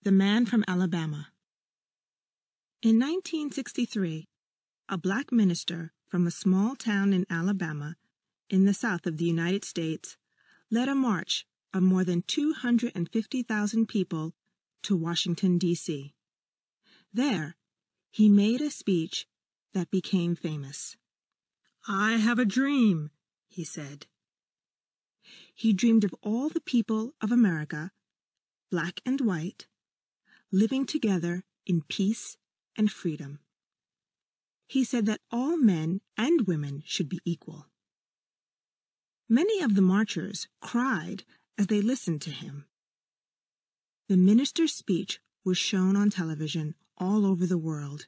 The Man from Alabama. In 1963, a black minister from a small town in Alabama, in the South of the United States, led a march of more than 250,000 people to Washington, D.C. There, he made a speech that became famous. "I have a dream," he said. He dreamed of all the people of America, black and white, living together in peace and freedom. He said that all men and women should be equal. Many of the marchers cried as they listened to him. The minister's speech was shown on television all over the world,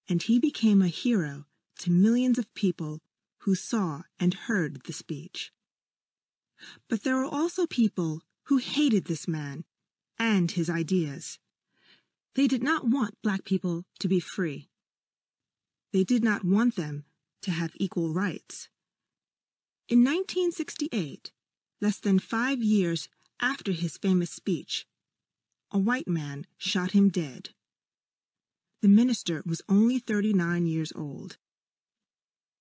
and he became a hero to millions of people who saw and heard the speech. But there were also people who hated this man and his ideas. They did not want black people to be free. They did not want them to have equal rights. In 1968, less than 5 years after his famous speech, a white man shot him dead. The minister was only 39 years old.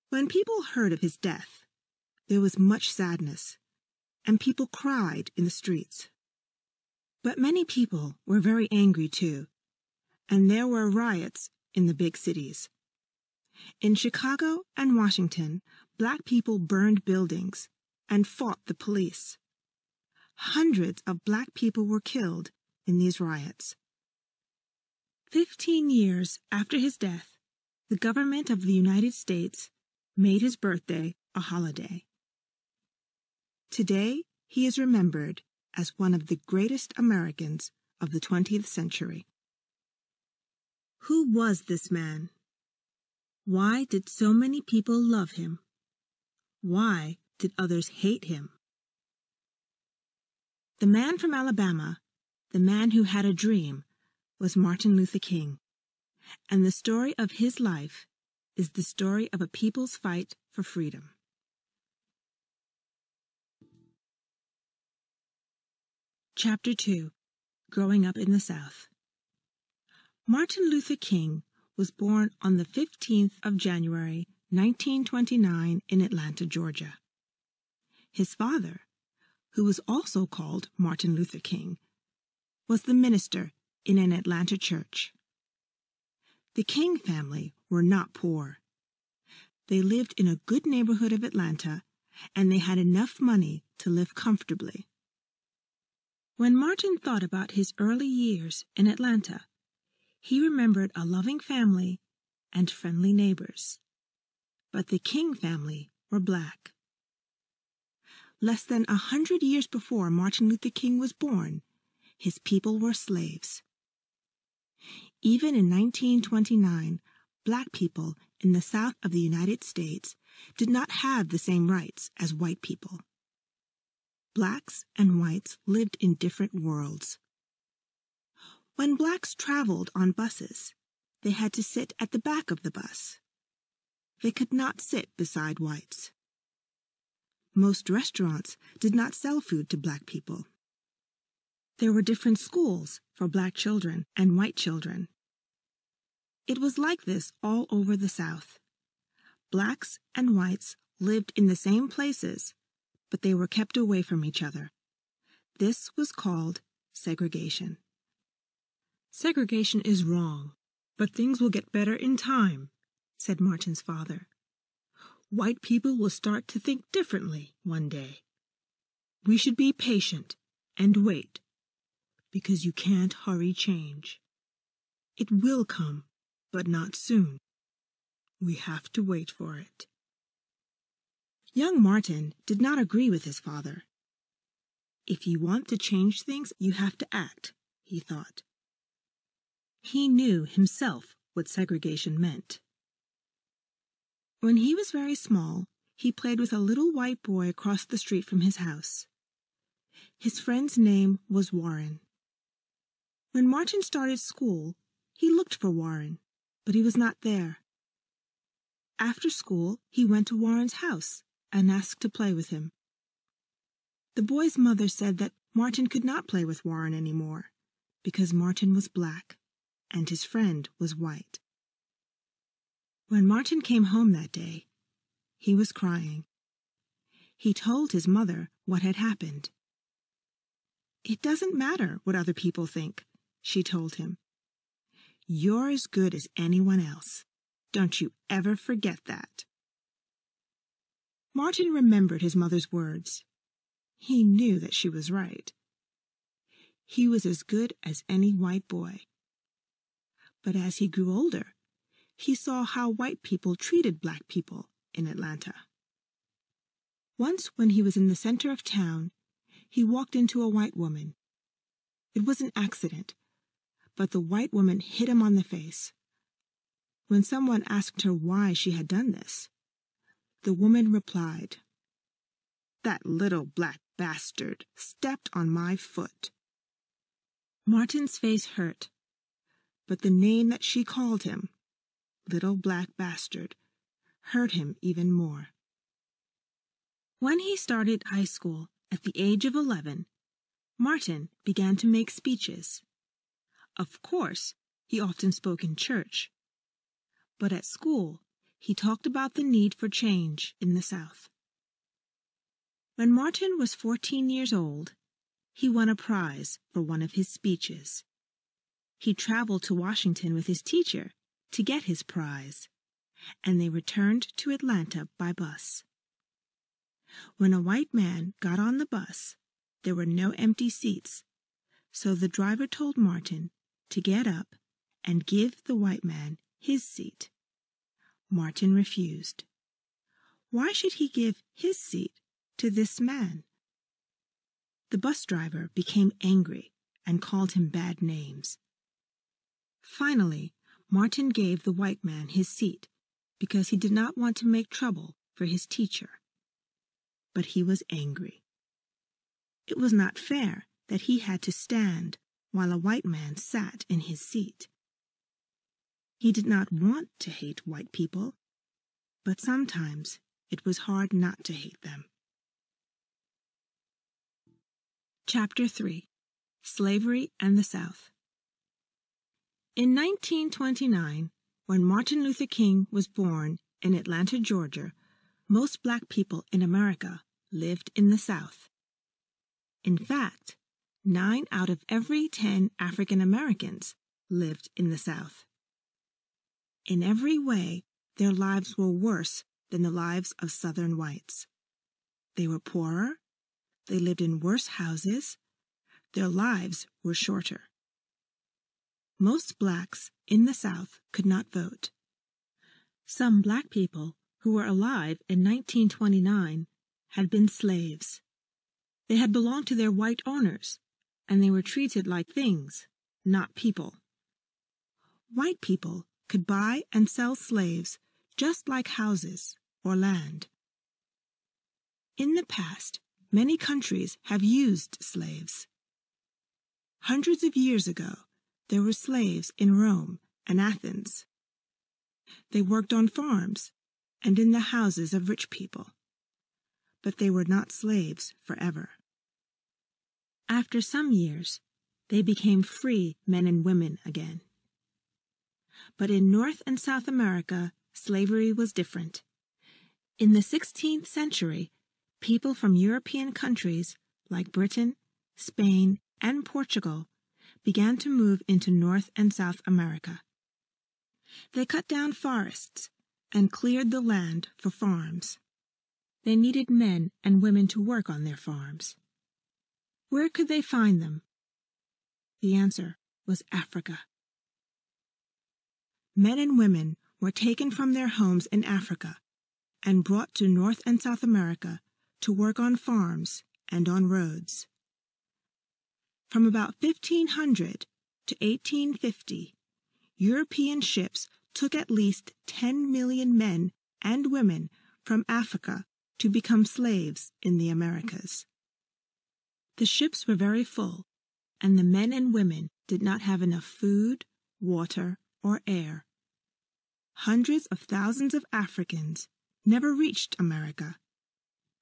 When people heard of his death, there was much sadness, and people cried in the streets. But many people were very angry too, and there were riots in the big cities. In Chicago and Washington, black people burned buildings and fought the police. Hundreds of black people were killed in these riots. 15 years after his death, the government of the United States made his birthday a holiday. Today, he is remembered as one of the greatest Americans of the 20th century. Who was this man? Why did so many people love him? Why did others hate him? The man from Alabama, the man who had a dream, was Martin Luther King, and the story of his life is the story of a people's fight for freedom. Chapter 2. Growing Up in the South. Martin Luther King was born on the 15th of January, 1929 in Atlanta, Georgia. His father, who was also called Martin Luther King, was the minister in an Atlanta church. The King family were not poor. They lived in a good neighborhood of Atlanta, and they had enough money to live comfortably. When Martin thought about his early years in Atlanta, he remembered a loving family and friendly neighbors. But the King family were black. Less than 100 years before Martin Luther King was born, his people were slaves. Even in 1929, black people in the South of the United States did not have the same rights as white people. Blacks and whites lived in different worlds. When blacks traveled on buses, they had to sit at the back of the bus. They could not sit beside whites. Most restaurants did not sell food to black people. There were different schools for black children and white children. It was like this all over the South. Blacks and whites lived in the same places, but they were kept away from each other. This was called segregation. "Segregation is wrong, but things will get better in time," said Martin's father. "White people will start to think differently one day. We should be patient and wait, because you can't hurry change. It will come, but not soon. We have to wait for it." Young Martin did not agree with his father. If you want to change things, you have to act, he thought. He knew himself what segregation meant. When he was very small, he played with a little white boy across the street from his house. His friend's name was Warren. When Martin started school, he looked for Warren, but he was not there. After school, he went to Warren's house and asked to play with him. The boy's mother said that Martin could not play with Warren anymore because Martin was black and his friend was white. When Martin came home that day, he was crying. He told his mother what had happened. "It doesn't matter what other people think," she told him. "You're as good as anyone else. Don't you ever forget that." Martin remembered his mother's words. He knew that she was right. He was as good as any white boy. But as he grew older, he saw how white people treated black people in Atlanta. Once when he was in the center of town, he walked into a white woman. It was an accident, but the white woman hit him on the face. When someone asked her why she had done this, the woman replied, "That little black bastard stepped on my foot." Martin's face hurt, but the name that she called him, little black bastard, hurt him even more. When he started high school at the age of 11, Martin began to make speeches. Of course, he often spoke in church, but at school, he talked about the need for change in the South. When Martin was 14 years old, he won a prize for one of his speeches. He traveled to Washington with his teacher to get his prize, and they returned to Atlanta by bus. When a white man got on the bus, there were no empty seats, so the driver told Martin to get up and give the white man his seat. Martin refused. Why should he give his seat to this man? The bus driver became angry and called him bad names. Finally, Martin gave the white man his seat because he did not want to make trouble for his teacher. But he was angry. It was not fair that he had to stand while a white man sat in his seat. He did not want to hate white people, but sometimes it was hard not to hate them. Chapter 3. Slavery and the South. In 1929, when Martin Luther King was born in Atlanta, Georgia, most black people in America lived in the South. In fact, 9 out of every 10 African Americans lived in the South. In every way, their lives were worse than the lives of Southern whites. They were poorer, they lived in worse houses, their lives were shorter. Most blacks in the South could not vote. Some black people who were alive in 1929 had been slaves. They had belonged to their white owners, and they were treated like things, not people. White people could buy and sell slaves just like houses or land. In the past, many countries have used slaves. Hundreds of years ago, there were slaves in Rome and Athens. They worked on farms and in the houses of rich people, but they were not slaves forever. After some years, they became free men and women again. But in North and South America, slavery was different. In the 16th century, people from European countries like Britain, Spain, and Portugal began to move into North and South America. They cut down forests and cleared the land for farms. They needed men and women to work on their farms. Where could they find them? The answer was Africa. Men and women were taken from their homes in Africa and brought to North and South America to work on farms and on roads. From about 1500 to 1850, European ships took at least 10 million men and women from Africa to become slaves in the Americas. The ships were very full, and the men and women did not have enough food, water, or air. Hundreds of thousands of Africans never reached America.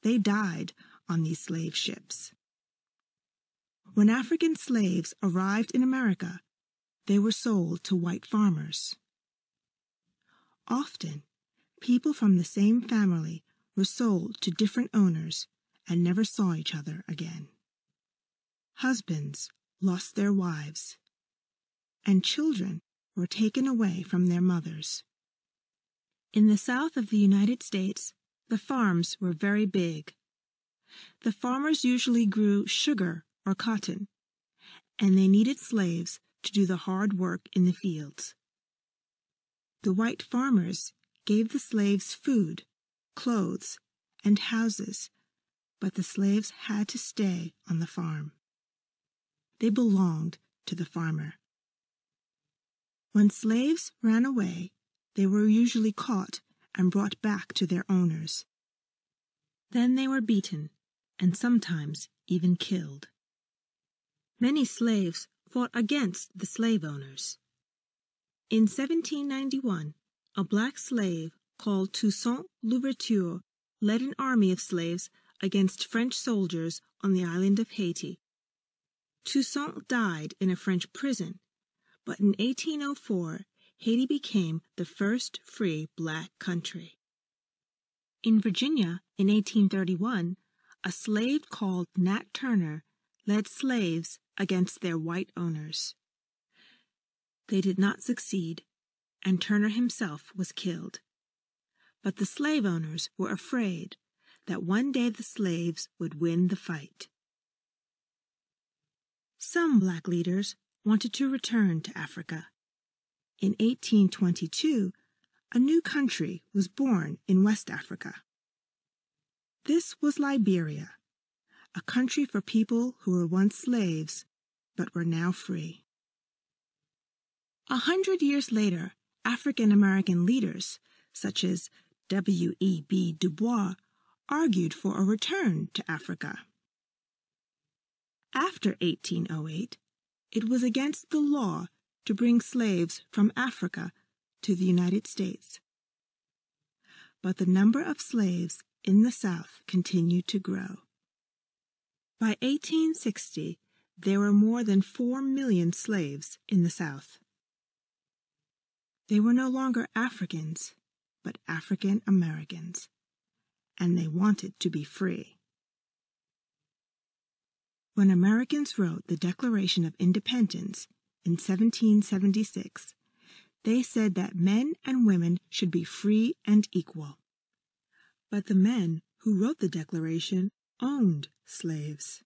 They died on these slave ships. When African slaves arrived in America, they were sold to white farmers. Often, people from the same family were sold to different owners and never saw each other again. Husbands lost their wives, and children were taken away from their mothers. In the South of the United States, the farms were very big. The farmers usually grew sugar or cotton, and they needed slaves to do the hard work in the fields. The white farmers gave the slaves food, clothes, and houses, but the slaves had to stay on the farm. They belonged to the farmer. When slaves ran away, they were usually caught and brought back to their owners. Then they were beaten, and sometimes even killed. Many slaves fought against the slave owners. In 1791, a black slave called Toussaint Louverture led an army of slaves against French soldiers on the island of Haiti. Toussaint died in a French prison, but in 1804, Haiti became the first free black country. In Virginia, in 1831, a slave called Nat Turner led slaves against their white owners. They did not succeed, and Turner himself was killed. But the slave owners were afraid that one day the slaves would win the fight. Some black leaders wanted to return to Africa. In 1822, a new country was born in West Africa. This was Liberia, a country for people who were once slaves but were now free. 100 years later, African-American leaders, such as W.E.B. Du Bois, argued for a return to Africa. After 1808, it was against the law to bring slaves from Africa to the United States. But the number of slaves in the South continued to grow. By 1860, there were more than 4 million slaves in the South. They were no longer Africans, but African Americans, and they wanted to be free. When Americans wrote the Declaration of Independence in 1776, they said that men and women should be free and equal. But the men who wrote the Declaration owned slaves.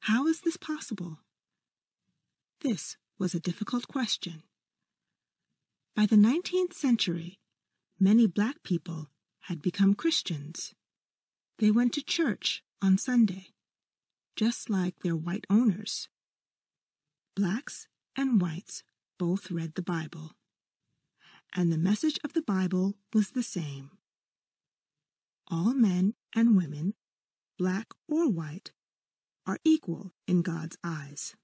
How is this possible? This was a difficult question. By the 19th century, many black people had become Christians. They went to church on Sunday, just like their white owners. Blacks and whites both read the Bible, and the message of the Bible was the same. All men and women, black or white, are equal in God's eyes.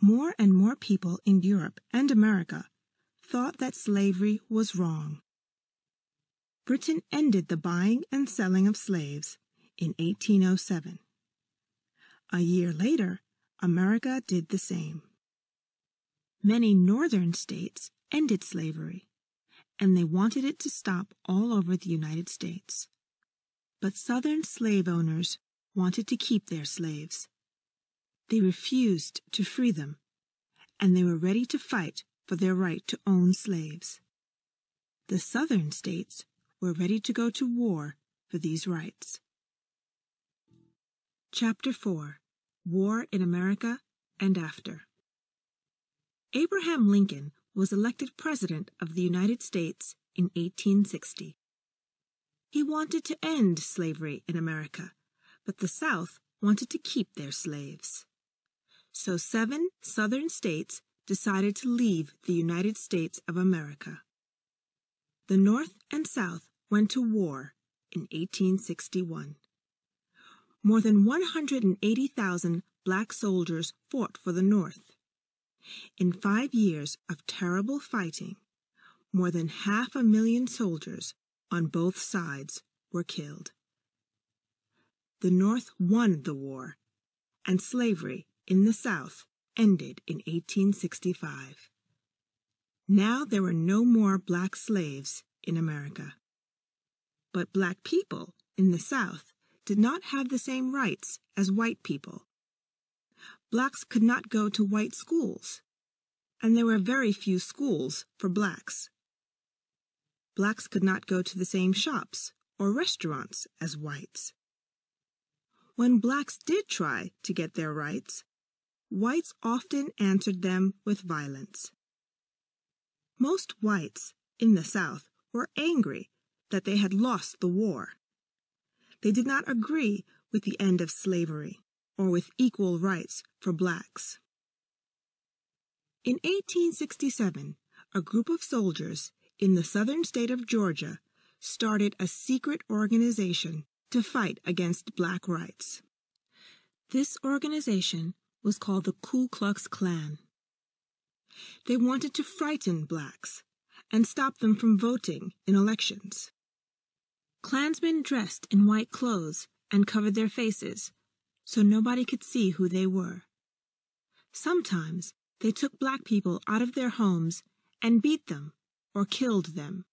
More and more people in Europe and America thought that slavery was wrong. Britain ended the buying and selling of slaves in 1807. A year later, America did the same. Many northern states ended slavery, and they wanted it to stop all over the United States. But southern slave owners wanted to keep their slaves. They refused to free them, and they were ready to fight for their right to own slaves. The southern states were ready to go to war for these rights. Chapter 4. War in America and After. Abraham Lincoln was elected President of the United States in 1860. He wanted to end slavery in America, but the South wanted to keep their slaves. So 7 southern states decided to leave the United States of America. The North and South went to war in 1861. More than 180,000 black soldiers fought for the North. In 5 years of terrible fighting, more than 500,000 soldiers on both sides were killed. The North won the war, and slavery in the South ended in 1865. Now there were no more black slaves in America. But black people in the South did not have the same rights as white people. Blacks could not go to white schools, and there were very few schools for blacks. Blacks could not go to the same shops or restaurants as whites. When blacks did try to get their rights, whites often answered them with violence. Most whites in the South were angry that they had lost the war. They did not agree with the end of slavery or with equal rights for blacks. In 1867, a group of soldiers in the southern state of Georgia started a secret organization to fight against black rights. This organization was called the Ku Klux Klan. They wanted to frighten blacks and stop them from voting in elections. Klansmen dressed in white clothes and covered their faces so nobody could see who they were. Sometimes they took black people out of their homes and beat them or killed them.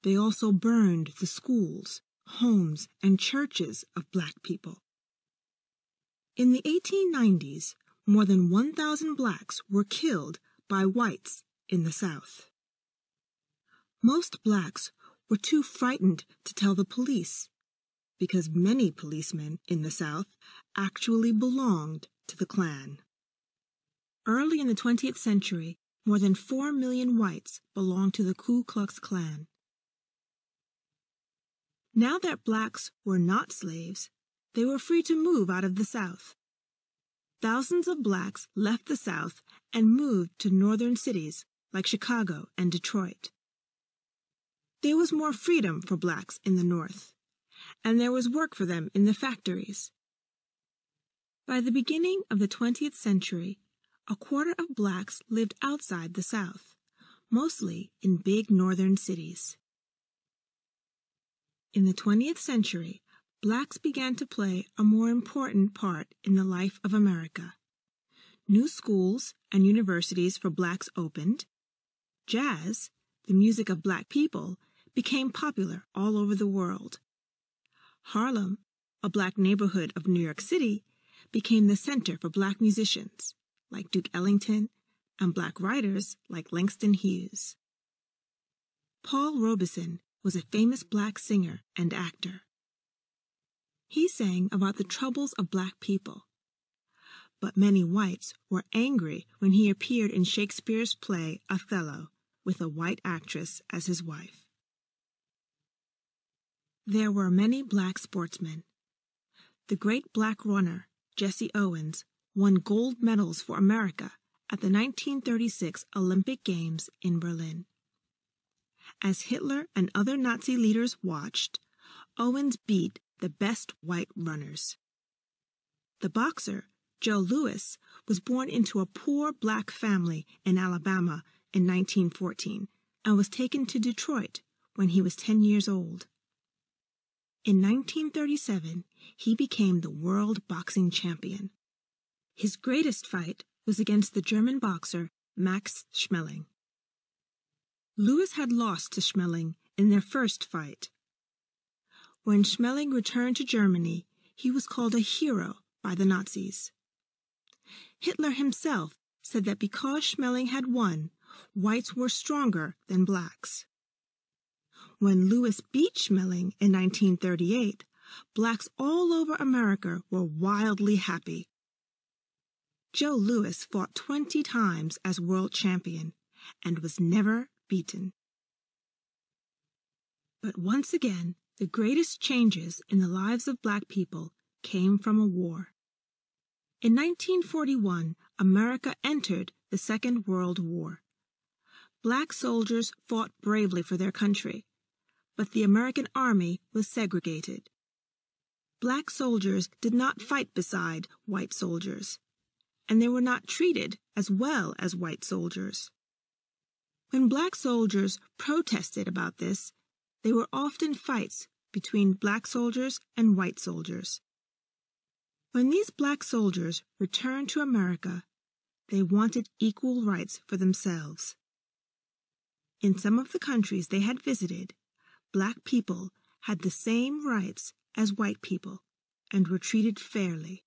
They also burned the schools, homes, and churches of black people. In the 1890s, more than 1,000 blacks were killed by whites in the South. Most blacks were too frightened to tell the police, because many policemen in the South actually belonged to the Klan. Early in the 20th century, more than 4 million whites belonged to the Ku Klux Klan. Now that blacks were not slaves, they were free to move out of the South. Thousands of blacks left the South and moved to northern cities like Chicago and Detroit. There was more freedom for blacks in the North, and there was work for them in the factories. By the beginning of the 20th century, a quarter of blacks lived outside the South, mostly in big northern cities. In the 20th century, blacks began to play a more important part in the life of America. New schools and universities for blacks opened. Jazz, the music of black people, became popular all over the world. Harlem, a black neighborhood of New York City, became the center for black musicians like Duke Ellington and black writers like Langston Hughes. Paul Robeson was a famous black singer and actor. He sang about the troubles of black people. But many whites were angry when he appeared in Shakespeare's play Othello with a white actress as his wife. There were many black sportsmen. The great black runner, Jesse Owens, won gold medals for America at the 1936 Olympic Games in Berlin. As Hitler and other Nazi leaders watched, Owens beat the best white runners. The boxer, Joe Louis, was born into a poor black family in Alabama in 1914 and was taken to Detroit when he was 10 years old. In 1937, he became the world boxing champion. His greatest fight was against the German boxer Max Schmeling. Louis had lost to Schmeling in their first fight. When Schmeling returned to Germany, he was called a hero by the Nazis. Hitler himself said that because Schmeling had won, whites were stronger than blacks. When Louis beat Schmeling in 1938, blacks all over America were wildly happy. Joe Louis fought 20 times as world champion and was never beaten. But once again, the greatest changes in the lives of black people came from a war. In 1941, America entered the Second World War. Black soldiers fought bravely for their country, but the American army was segregated. Black soldiers did not fight beside white soldiers, and they were not treated as well as white soldiers. When black soldiers protested about this, there were often fights between black soldiers and white soldiers. When these black soldiers returned to America, they wanted equal rights for themselves. In some of the countries they had visited, black people had the same rights as white people and were treated fairly.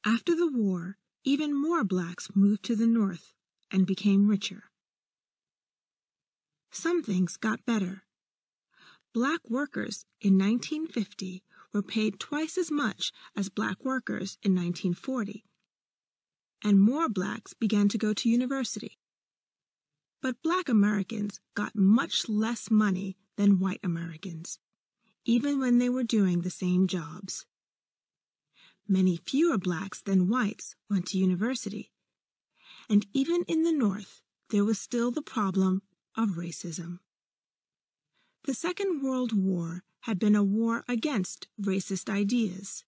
After the war, even more blacks moved to the North and became richer. Some things got better. Black workers in 1950 were paid twice as much as black workers in 1940, and more blacks began to go to university. But black Americans got much less money than white Americans, even when they were doing the same jobs. Many fewer blacks than whites went to university, and even in the North, there was still the problem of racism. The Second World War had been a war against racist ideas.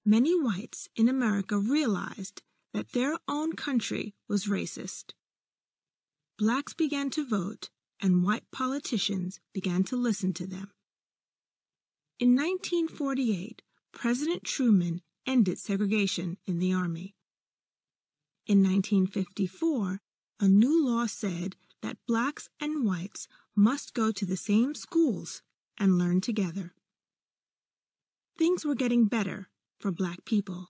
Many whites in America realized that their own country was racist. Blacks began to vote, and white politicians began to listen to them. In 1948, President Truman ended segregation in the Army. In 1954, a new law said that blacks and whites must go to the same schools and learn together. Things were getting better for black people,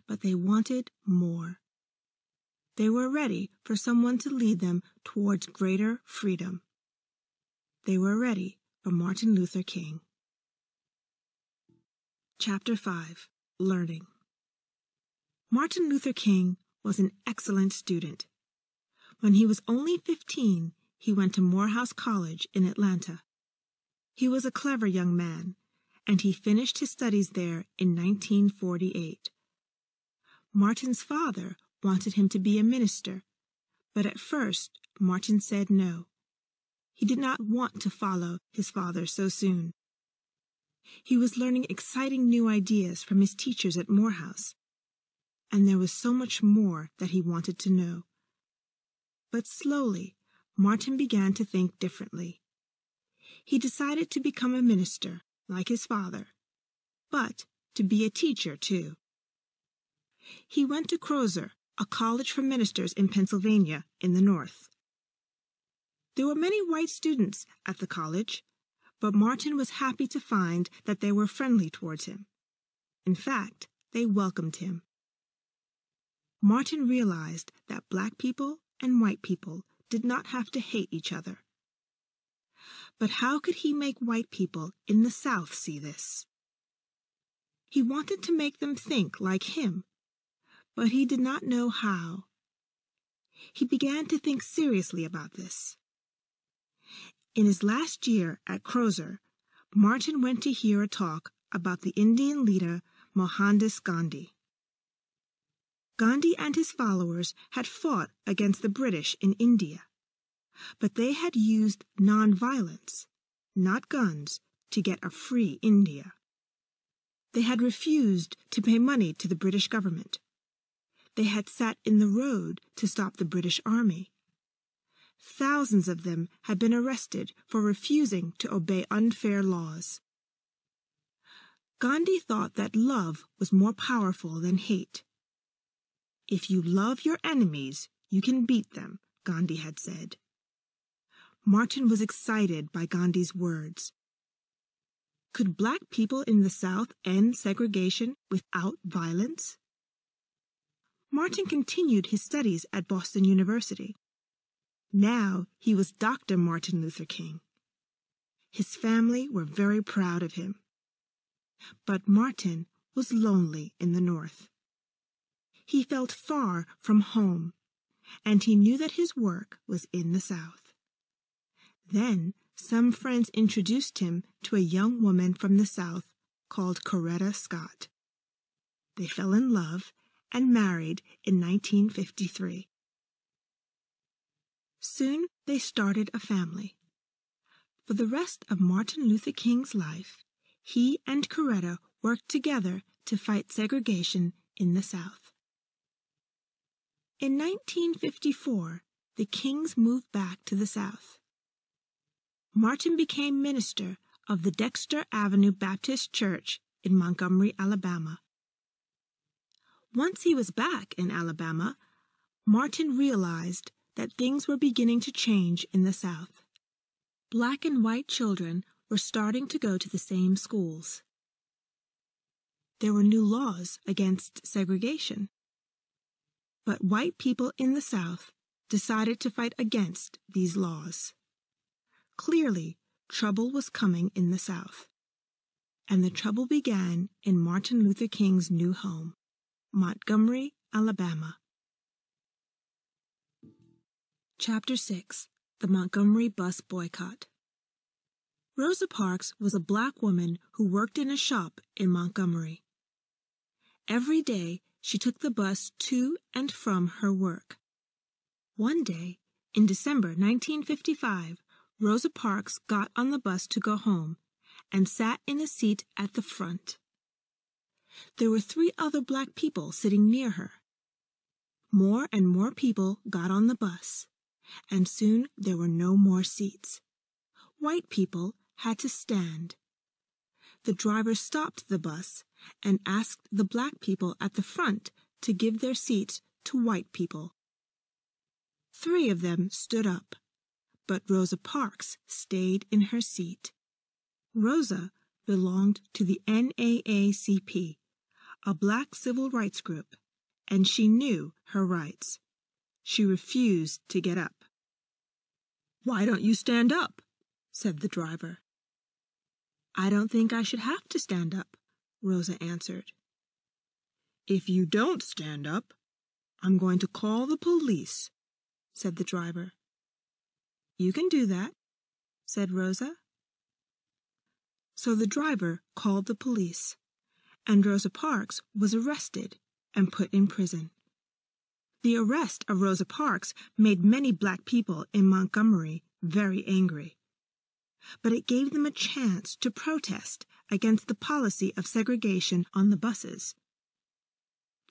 but they wanted more. They were ready for someone to lead them towards greater freedom. They were ready for Martin Luther King. Chapter 5. Learning. Martin Luther King was an excellent student. When he was only 15, he went to Morehouse College in Atlanta. He was a clever young man, and he finished his studies there in 1948. Martin's father wanted him to be a minister, but at first Martin said no. He did not want to follow his father so soon. He was learning exciting new ideas from his teachers at Morehouse, and there was so much more that he wanted to know. But slowly, Martin began to think differently. He decided to become a minister, like his father, but to be a teacher, too. He went to Crozer, a college for ministers in Pennsylvania, in the North. There were many white students at the college, but Martin was happy to find that they were friendly towards him. In fact, they welcomed him. Martin realized that black people and white people did not have to hate each other. But how could he make white people in the South see this? He wanted to make them think like him, but he did not know how. He began to think seriously about this. In his last year at Crozer, Martin went to hear a talk about the Indian leader Mohandas Gandhi. Gandhi and his followers had fought against the British in India, but they had used nonviolence, not guns, to get a free India. They had refused to pay money to the British government. They had sat in the road to stop the British Army. Thousands of them had been arrested for refusing to obey unfair laws. Gandhi thought that love was more powerful than hate. If you love your enemies, you can beat them, Gandhi had said. Martin was excited by Gandhi's words. Could black people in the South end segregation without violence? Martin continued his studies at Boston University. Now he was Dr. Martin Luther King. His family were very proud of him. But Martin was lonely in the North. He felt far from home, and he knew that his work was in the South. Then some friends introduced him to a young woman from the South called Coretta Scott. They fell in love and married in 1953. Soon they started a family. For the rest of Martin Luther King's life, he and Coretta worked together to fight segregation in the South. In 1954, the Kings moved back to the South. Martin became minister of the Dexter Avenue Baptist Church in Montgomery, Alabama. Once he was back in Alabama, Martin realized that things were beginning to change in the South. Black and white children were starting to go to the same schools. There were new laws against segregation. But white people in the South decided to fight against these laws. Clearly, trouble was coming in the South. And the trouble began in Martin Luther King's new home, Montgomery, Alabama. Chapter 6. The Montgomery Bus Boycott. Rosa Parks was a black woman who worked in a shop in Montgomery. Every day, she took the bus to and from her work. One day, in December 1955, Rosa Parks got on the bus to go home and sat in a seat at the front. There were 3 other black people sitting near her. More and more people got on the bus, and soon there were no more seats. White people had to stand. The driver stopped the bus and asked the black people at the front to give their seats to white people. 3 of them stood up, but Rosa Parks stayed in her seat. Rosa belonged to the NAACP, a black civil rights group, and she knew her rights. She refused to get up. "Why don't you stand up?" said the driver. "I don't think I should have to stand up," Rosa answered. "If you don't stand up, I'm going to call the police," said the driver. "You can do that," said Rosa. So the driver called the police, and Rosa Parks was arrested and put in prison. The arrest of Rosa Parks made many black people in Montgomery very angry. But it gave them a chance to protest against the policy of segregation on the buses.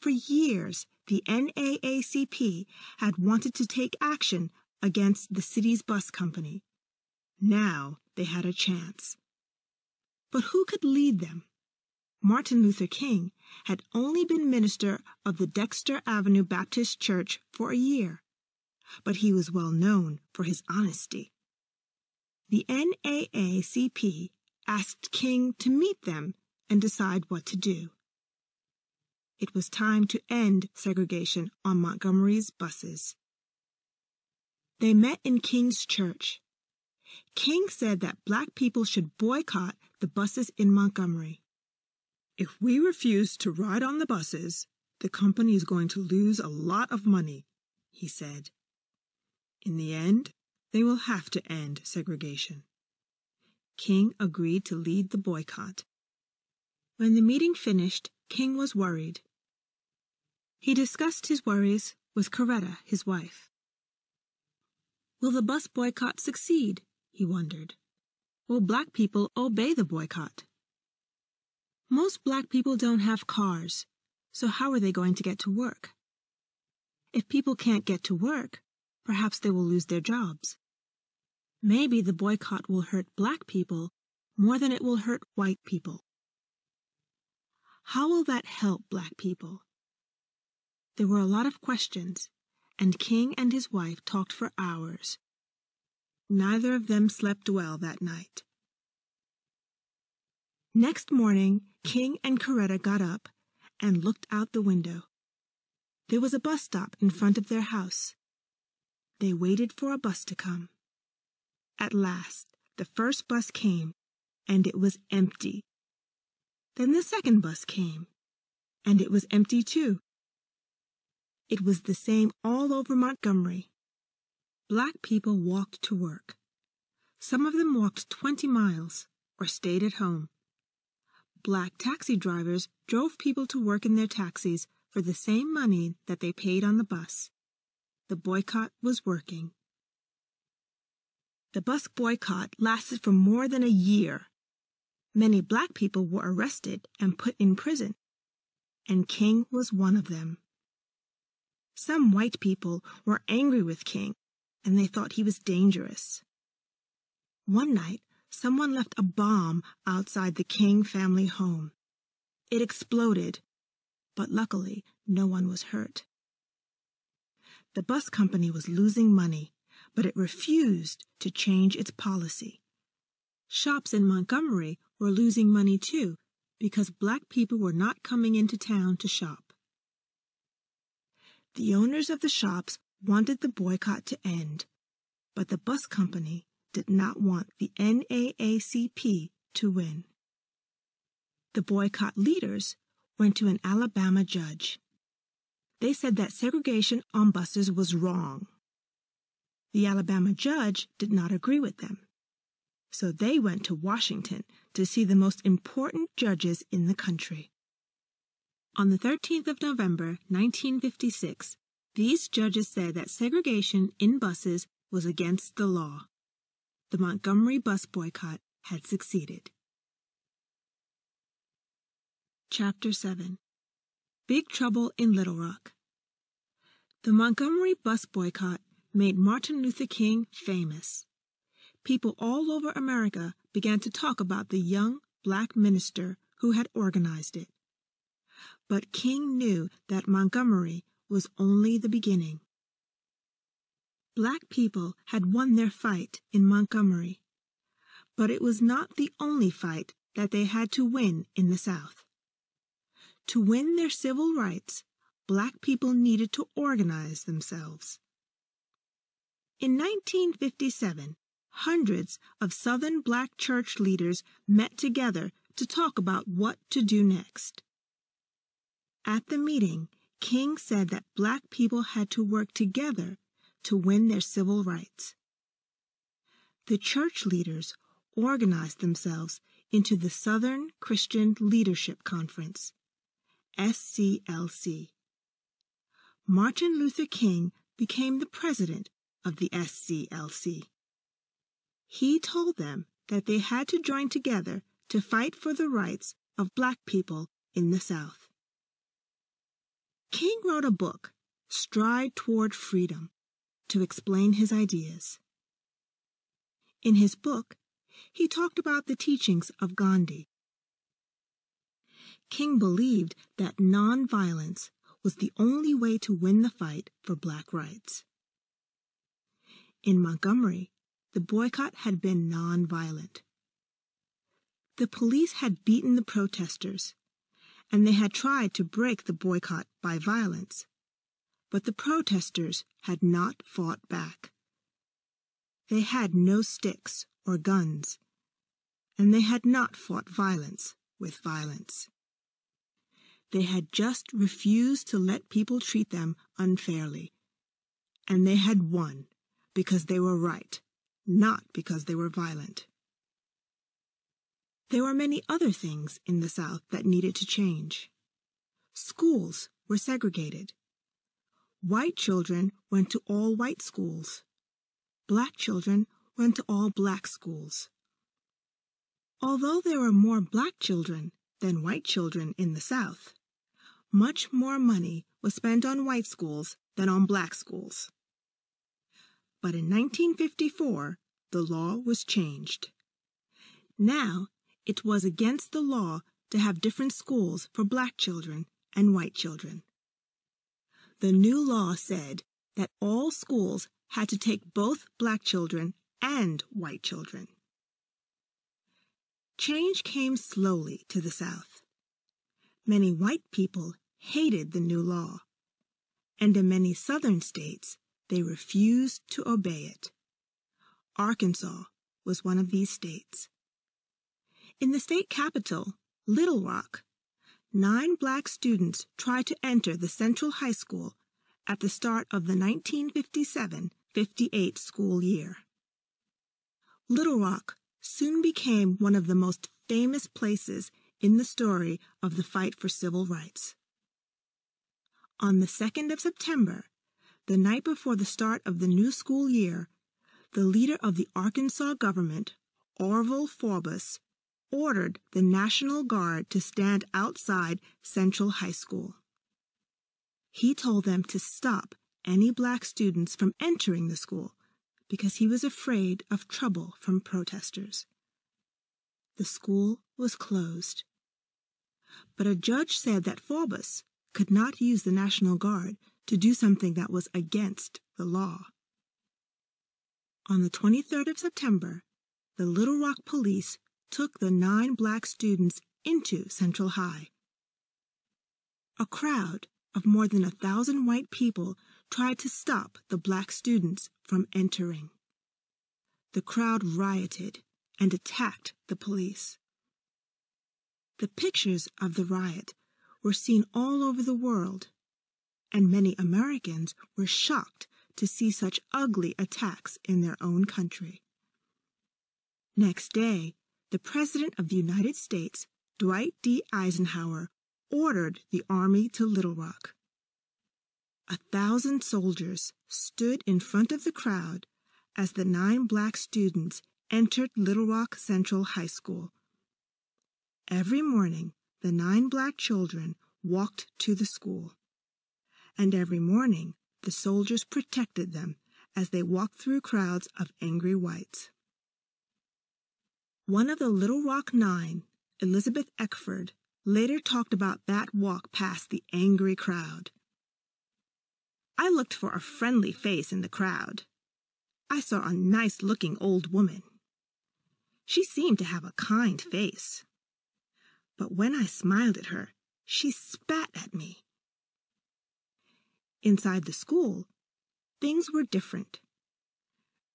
For years, the NAACP had wanted to take action against the city's bus company. Now they had a chance. But who could lead them? Martin Luther King had only been minister of the Dexter Avenue Baptist Church for a year, but he was well known for his honesty. The NAACP asked King to meet them and decide what to do. It was time to end segregation on Montgomery's buses. They met in King's church. King said that black people should boycott the buses in Montgomery. "If we refuse to ride on the buses, the company is going to lose a lot of money," he said. In the end, they will have to end segregation. King agreed to lead the boycott. When the meeting finished, King was worried. He discussed his worries with Coretta, his wife. Will the bus boycott succeed? He wondered. Will black people obey the boycott? Most black people don't have cars, so how are they going to get to work? If people can't get to work, perhaps they will lose their jobs. Maybe the boycott will hurt black people more than it will hurt white people. How will that help black people? There were a lot of questions, and King and his wife talked for hours. Neither of them slept well that night. Next morning, King and Coretta got up and looked out the window. There was a bus stop in front of their house. They waited for a bus to come. At last, the first bus came, and it was empty. Then the second bus came, and it was empty too. It was the same all over Montgomery. Black people walked to work. Some of them walked 20 miles or stayed at home. Black taxi drivers drove people to work in their taxis for the same money that they paid on the bus. The boycott was working. The bus boycott lasted for more than a year. Many black people were arrested and put in prison, and King was one of them. Some white people were angry with King, and they thought he was dangerous. One night, someone left a bomb outside the King family home. It exploded, but luckily no one was hurt. The bus company was losing money, but it refused to change its policy. Shops in Montgomery were losing money too, because black people were not coming into town to shop. The owners of the shops wanted the boycott to end, but the bus company did not want the NAACP to win. The boycott leaders went to an Alabama judge. They said that segregation on buses was wrong. The Alabama judge did not agree with them, so they went to Washington to see the most important judges in the country. On the 13th of November, 1956, these judges said that segregation in buses was against the law. The Montgomery bus boycott had succeeded. Chapter 7. Big Trouble in Little Rock. The Montgomery bus boycott made Martin Luther King famous. People all over America began to talk about the young black minister who had organized it. But King knew that Montgomery was only the beginning. Black people had won their fight in Montgomery, but it was not the only fight that they had to win in the South. To win their civil rights, black people needed to organize themselves. In 1957, hundreds of Southern black church leaders met together to talk about what to do next. At the meeting, King said that black people had to work together to win their civil rights. The church leaders organized themselves into the Southern Christian Leadership Conference, SCLC. Martin Luther King became the president of the SCLC. He told them that they had to join together to fight for the rights of black people in the South. King wrote a book, Stride Toward Freedom, to explain his ideas. In his book, he talked about the teachings of Gandhi. King believed that nonviolence was the only way to win the fight for black rights. In Montgomery, the boycott had been nonviolent. The police had beaten the protesters, and they had tried to break the boycott by violence, but the protesters had not fought back. They had no sticks or guns, and they had not fought violence with violence. They had just refused to let people treat them unfairly, and they had won because they were right, not because they were violent. There were many other things in the South that needed to change. Schools were segregated. White children went to all white schools. Black children went to all black schools. Although there were more black children than white children in the South, much more money was spent on white schools than on black schools. But in 1954, the law was changed. Now, it was against the law to have different schools for black children and white children. The new law said that all schools had to take both black children and white children. Change came slowly to the South. Many white people hated the new law, and in many Southern states, they refused to obey it. Arkansas was one of these states. In the state capital, Little Rock, 9 black students tried to enter the Central High School at the start of the 1957-58 school year. Little Rock soon became one of the most famous places in the story of the fight for civil rights. On the 2nd of September, the night before the start of the new school year, the leader of the Arkansas government, Orville Forbes, ordered the National Guard to stand outside Central High School. He told them to stop any black students from entering the school because he was afraid of trouble from protesters. The school was closed. But a judge said that Forbes could not use the National Guard to do something that was against the law. On the 23rd of September, the Little Rock police took the 9 black students into Central High. A crowd of more than 1,000 white people tried to stop the black students from entering. The crowd rioted and attacked the police. The pictures of the riot were seen all over the world, and many Americans were shocked to see such ugly attacks in their own country. Next day, the President of the United States, Dwight D. Eisenhower, ordered the Army to Little Rock. 1,000 soldiers stood in front of the crowd as the 9 black students entered Little Rock Central High School. Every morning, the 9 black children walked to the school, and every morning the soldiers protected them as they walked through crowds of angry whites. One of the Little Rock 9, Elizabeth Eckford, later talked about that walk past the angry crowd. I looked for a friendly face in the crowd. I saw a nice-looking old woman. She seemed to have a kind face. But when I smiled at her, she spat at me. Inside the school, things were different.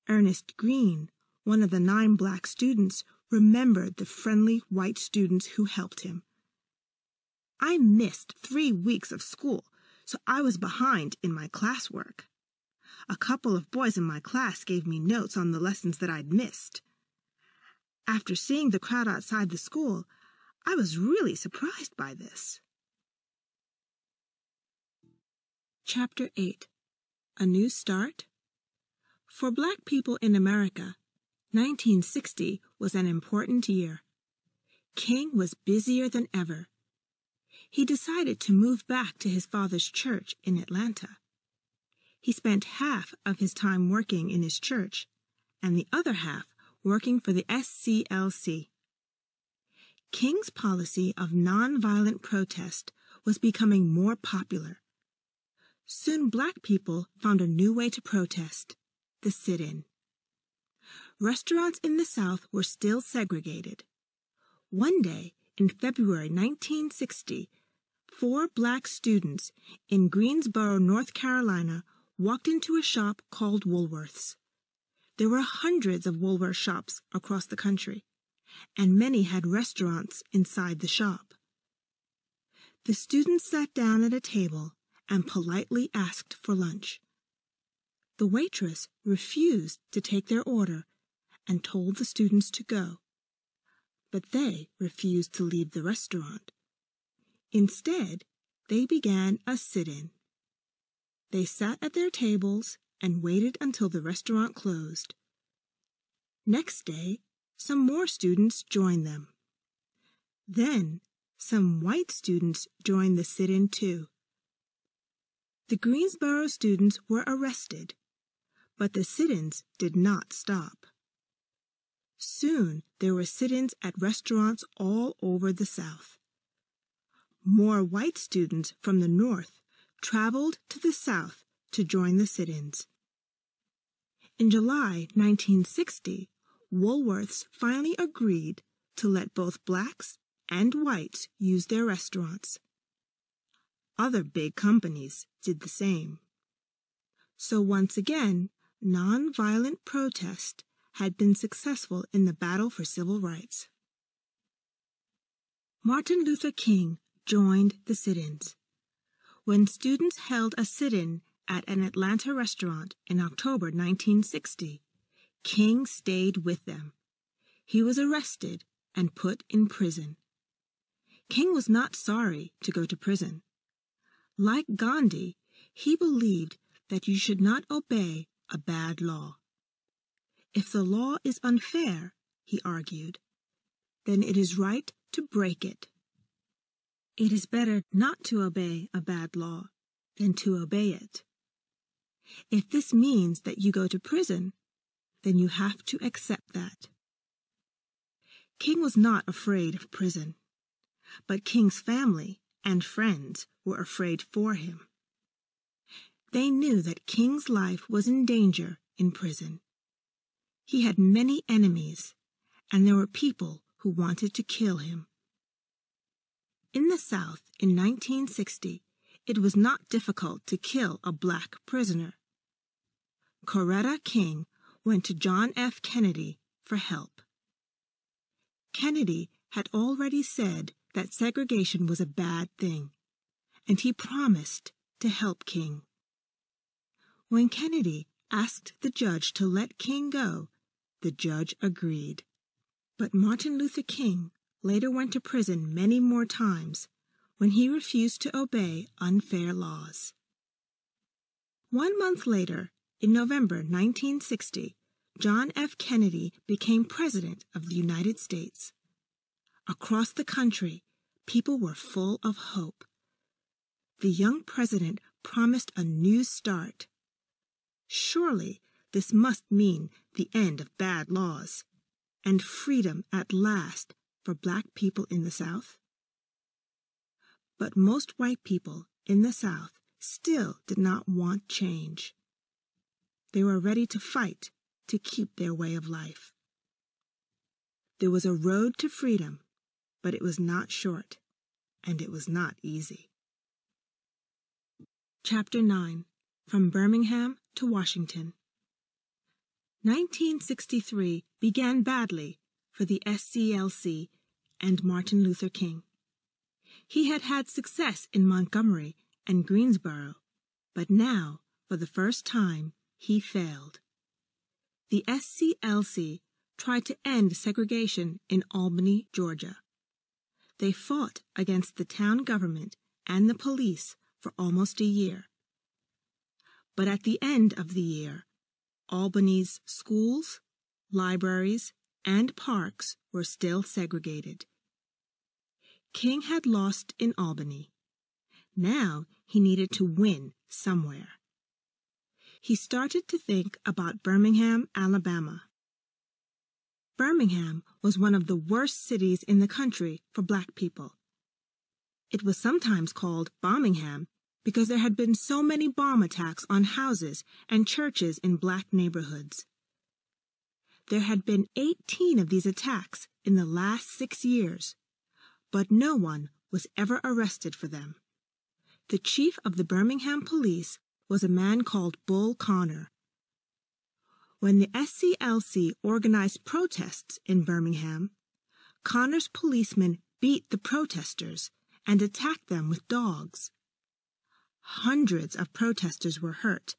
Ernest Green, one of the 9 black students, remembered the friendly white students who helped him. I missed 3 weeks of school, so I was behind in my classwork. A couple of boys in my class gave me notes on the lessons that I'd missed. After seeing the crowd outside the school, I was really surprised by this. Chapter 8. A New Start? For black people in America, 1960 was an important year. King was busier than ever. He decided to move back to his father's church in Atlanta. He spent half of his time working in his church and the other half working for the SCLC. King's policy of nonviolent protest was becoming more popular. Soon black people found a new way to protest, the sit-in. Restaurants in the South were still segregated. One day, in February 1960, 4 black students in Greensboro, North Carolina, walked into a shop called Woolworth's. There were hundreds of Woolworth shops across the country, and many had restaurants inside the shop. The students sat down at a table and politely asked for lunch. The waitress refused to take their order and told the students to go, but they refused to leave the restaurant. Instead, they began a sit-in. They sat at their tables and waited until the restaurant closed. Next day, some more students joined them. Then, some white students joined the sit-in too. The Greensboro students were arrested, but the sit-ins did not stop. Soon, there were sit-ins at restaurants all over the South. More white students from the North traveled to the South to join the sit-ins. In July 1960, Woolworth's finally agreed to let both blacks and whites use their restaurants. Other big companies did the same. So once again, nonviolent protest had been successful in the battle for civil rights. Martin Luther King joined the sit-ins. When students held a sit-in at an Atlanta restaurant in October 1960, King stayed with them. He was arrested and put in prison. King was not sorry to go to prison. Like Gandhi, he believed that you should not obey a bad law. If the law is unfair, he argued, then it is right to break it. It is better not to obey a bad law than to obey it. If this means that you go to prison, then you have to accept that. King was not afraid of prison, but King's family and friends were afraid for him. They knew that King's life was in danger in prison. He had many enemies, and there were people who wanted to kill him. In the South in 1960, it was not difficult to kill a black prisoner. Coretta King went to John F. Kennedy for help. Kennedy had already said that segregation was a bad thing, and he promised to help King. When Kennedy asked the judge to let King go, the judge agreed. But Martin Luther King later went to prison many more times when he refused to obey unfair laws. 1 month later, in November 1960, John F. Kennedy became President of the United States. Across the country, people were full of hope. The young president promised a new start. Surely this must mean the end of bad laws and freedom at last for black people in the South. But most white people in the South still did not want change. They were ready to fight to keep their way of life. There was a road to freedom, but it was not short, and it was not easy. Chapter 9. From Birmingham to Washington. 1963 began badly for the SCLC and Martin Luther King. He had had success in Montgomery and Greensboro, but now, for the first time, he failed. The SCLC tried to end segregation in Albany, Georgia. They fought against the town government and the police for almost a year. But at the end of the year, Albany's schools, libraries, and parks were still segregated. King had lost in Albany. Now he needed to win somewhere. He started to think about Birmingham, Alabama. Birmingham was one of the worst cities in the country for black people. It was sometimes called Bombingham because there had been so many bomb attacks on houses and churches in black neighborhoods. There had been 18 of these attacks in the last 6 years, but no one was ever arrested for them. The chief of the Birmingham police was a man called Bull Connor. When the SCLC organized protests in Birmingham, Connor's policemen beat the protesters and attacked them with dogs. Hundreds of protesters were hurt,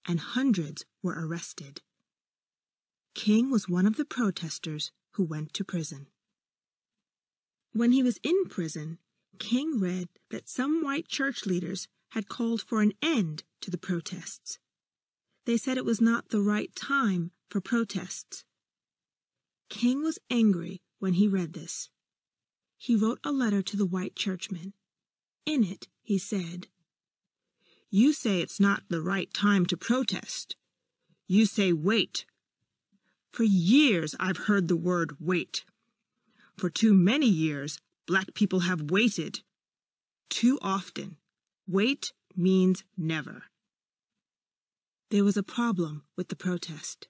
and hundreds were arrested. King was one of the protesters who went to prison. When he was in prison, King read that some white church leaders had called for an end to the protests. They said it was not the right time for protests. King was angry when he read this. He wrote a letter to the white churchmen. In it, he said, "You say it's not the right time to protest. You say wait. For years I've heard the word wait. For too many years, black people have waited. Too often. Wait means never." There was a problem with the protest.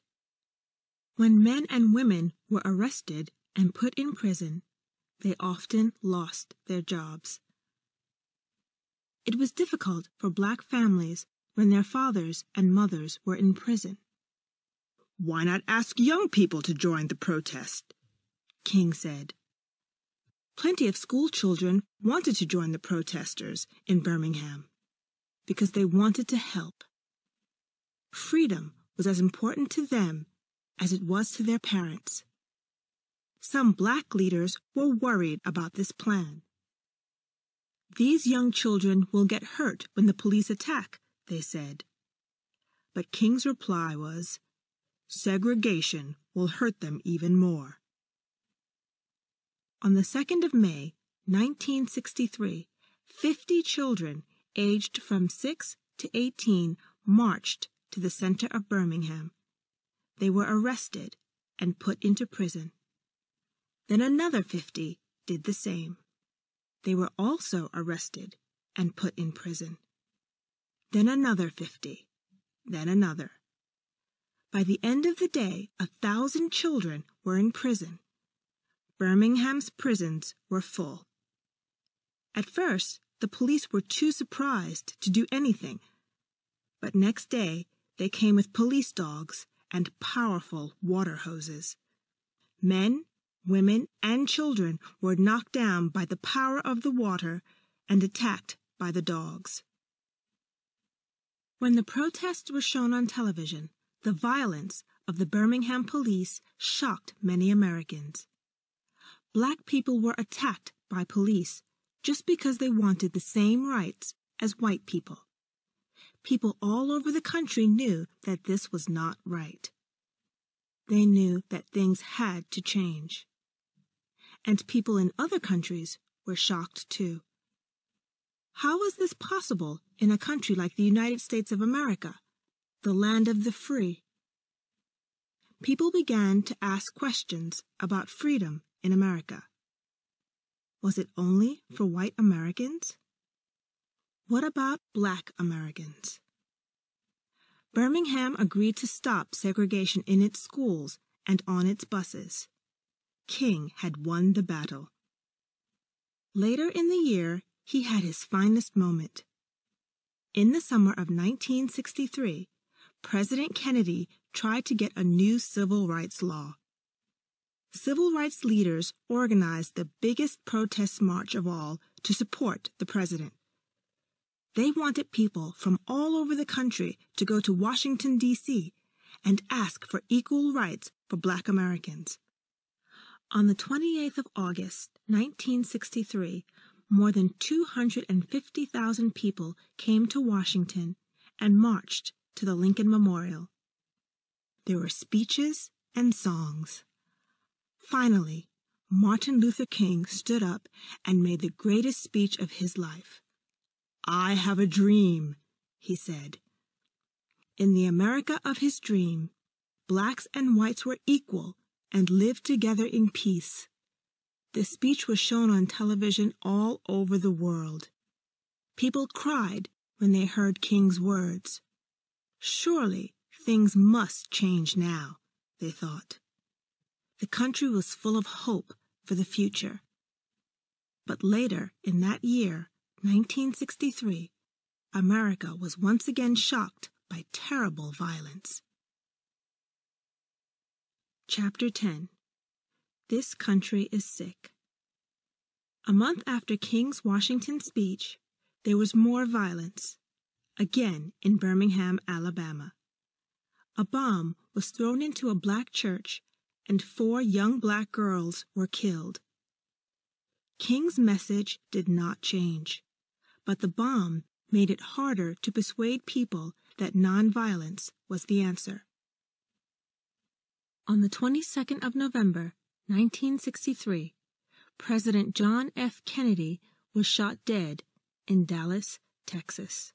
When men and women were arrested and put in prison, they often lost their jobs. It was difficult for black families when their fathers and mothers were in prison. "Why not ask young people to join the protest?" King said. Plenty of school children wanted to join the protesters in Birmingham because they wanted to help. Freedom was as important to them as it was to their parents. Some black leaders were worried about this plan. "These young children will get hurt when the police attack," they said. But King's reply was, "Segregation will hurt them even more." On the 2nd of May, 1963, 50 children aged from 6 to 18 marched to the center of Birmingham. They were arrested and put into prison. Then another 50 did the same. they were also arrested and put in prison. Then another 50, then another. By the end of the day, 1,000 children were in prison. Birmingham's prisons were full. At first, the police were too surprised to do anything, but next day they came with police dogs and powerful water hoses. Men, women, and children were knocked down by the power of the water and attacked by the dogs. When the protests were shown on television, the violence of the Birmingham police shocked many Americans. Black people were attacked by police just because they wanted the same rights as white people. People all over the country knew that this was not right. They knew that things had to change. And people in other countries were shocked too. How was this possible in a country like the United States of America, the land of the free? People began to ask questions about freedom in America. Was it only for white Americans? What about black Americans? Birmingham agreed to stop segregation in its schools and on its buses. King had won the battle. Later in the year, he had his finest moment. In the summer of 1963, President Kennedy tried to get a new civil rights law. Civil rights leaders organized the biggest protest march of all to support the president. They wanted people from all over the country to go to Washington, D.C., and ask for equal rights for Black Americans. On the 28th of August, 1963, more than 250,000 people came to Washington and marched to the Lincoln Memorial. There were speeches and songs. Finally, Martin Luther King stood up and made the greatest speech of his life. "I have a dream," he said. In the America of his dream, blacks and whites were equal and lived together in peace. The speech was shown on television all over the world. People cried when they heard King's words. Surely things must change now, they thought. The country was full of hope for the future. But later in that year, 1963, America was once again shocked by terrible violence. Chapter 10. This Country is Sick. A month after King's Washington speech, there was more violence, again in Birmingham, Alabama. A bomb was thrown into a black church, and 4 young black girls were killed. King's message did not change, but the bomb made it harder to persuade people that nonviolence was the answer. On the 22nd of November, 1963, President John F. Kennedy was shot dead in Dallas, Texas.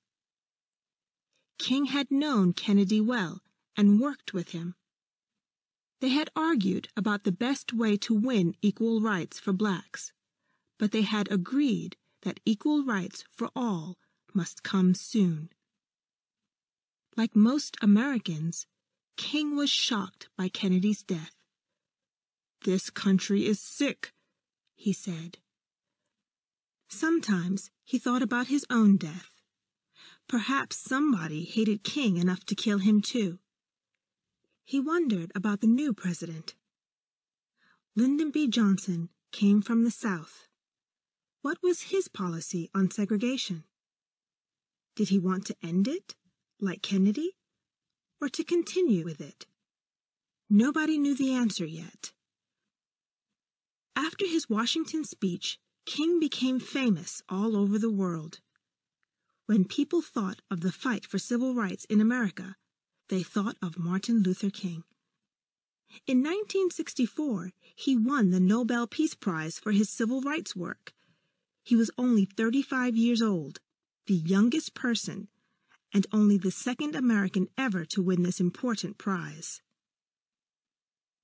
King had known Kennedy well and worked with him. They had argued about the best way to win equal rights for blacks, but they had agreed that equal rights for all must come soon. Like most Americans, King was shocked by Kennedy's death. "This country is sick," he said. Sometimes he thought about his own death. Perhaps somebody hated King enough to kill him too. He wondered about the new president. Lyndon B. Johnson came from the South. What was his policy on segregation? Did he want to end it, like Kennedy, or to continue with it? Nobody knew the answer yet. After his Washington speech, King became famous all over the world. When people thought of the fight for civil rights in America, they thought of Martin Luther King. In 1964, he won the Nobel Peace Prize for his civil rights work. He was only 35 years old, the youngest person, and only the second American ever to win this important prize.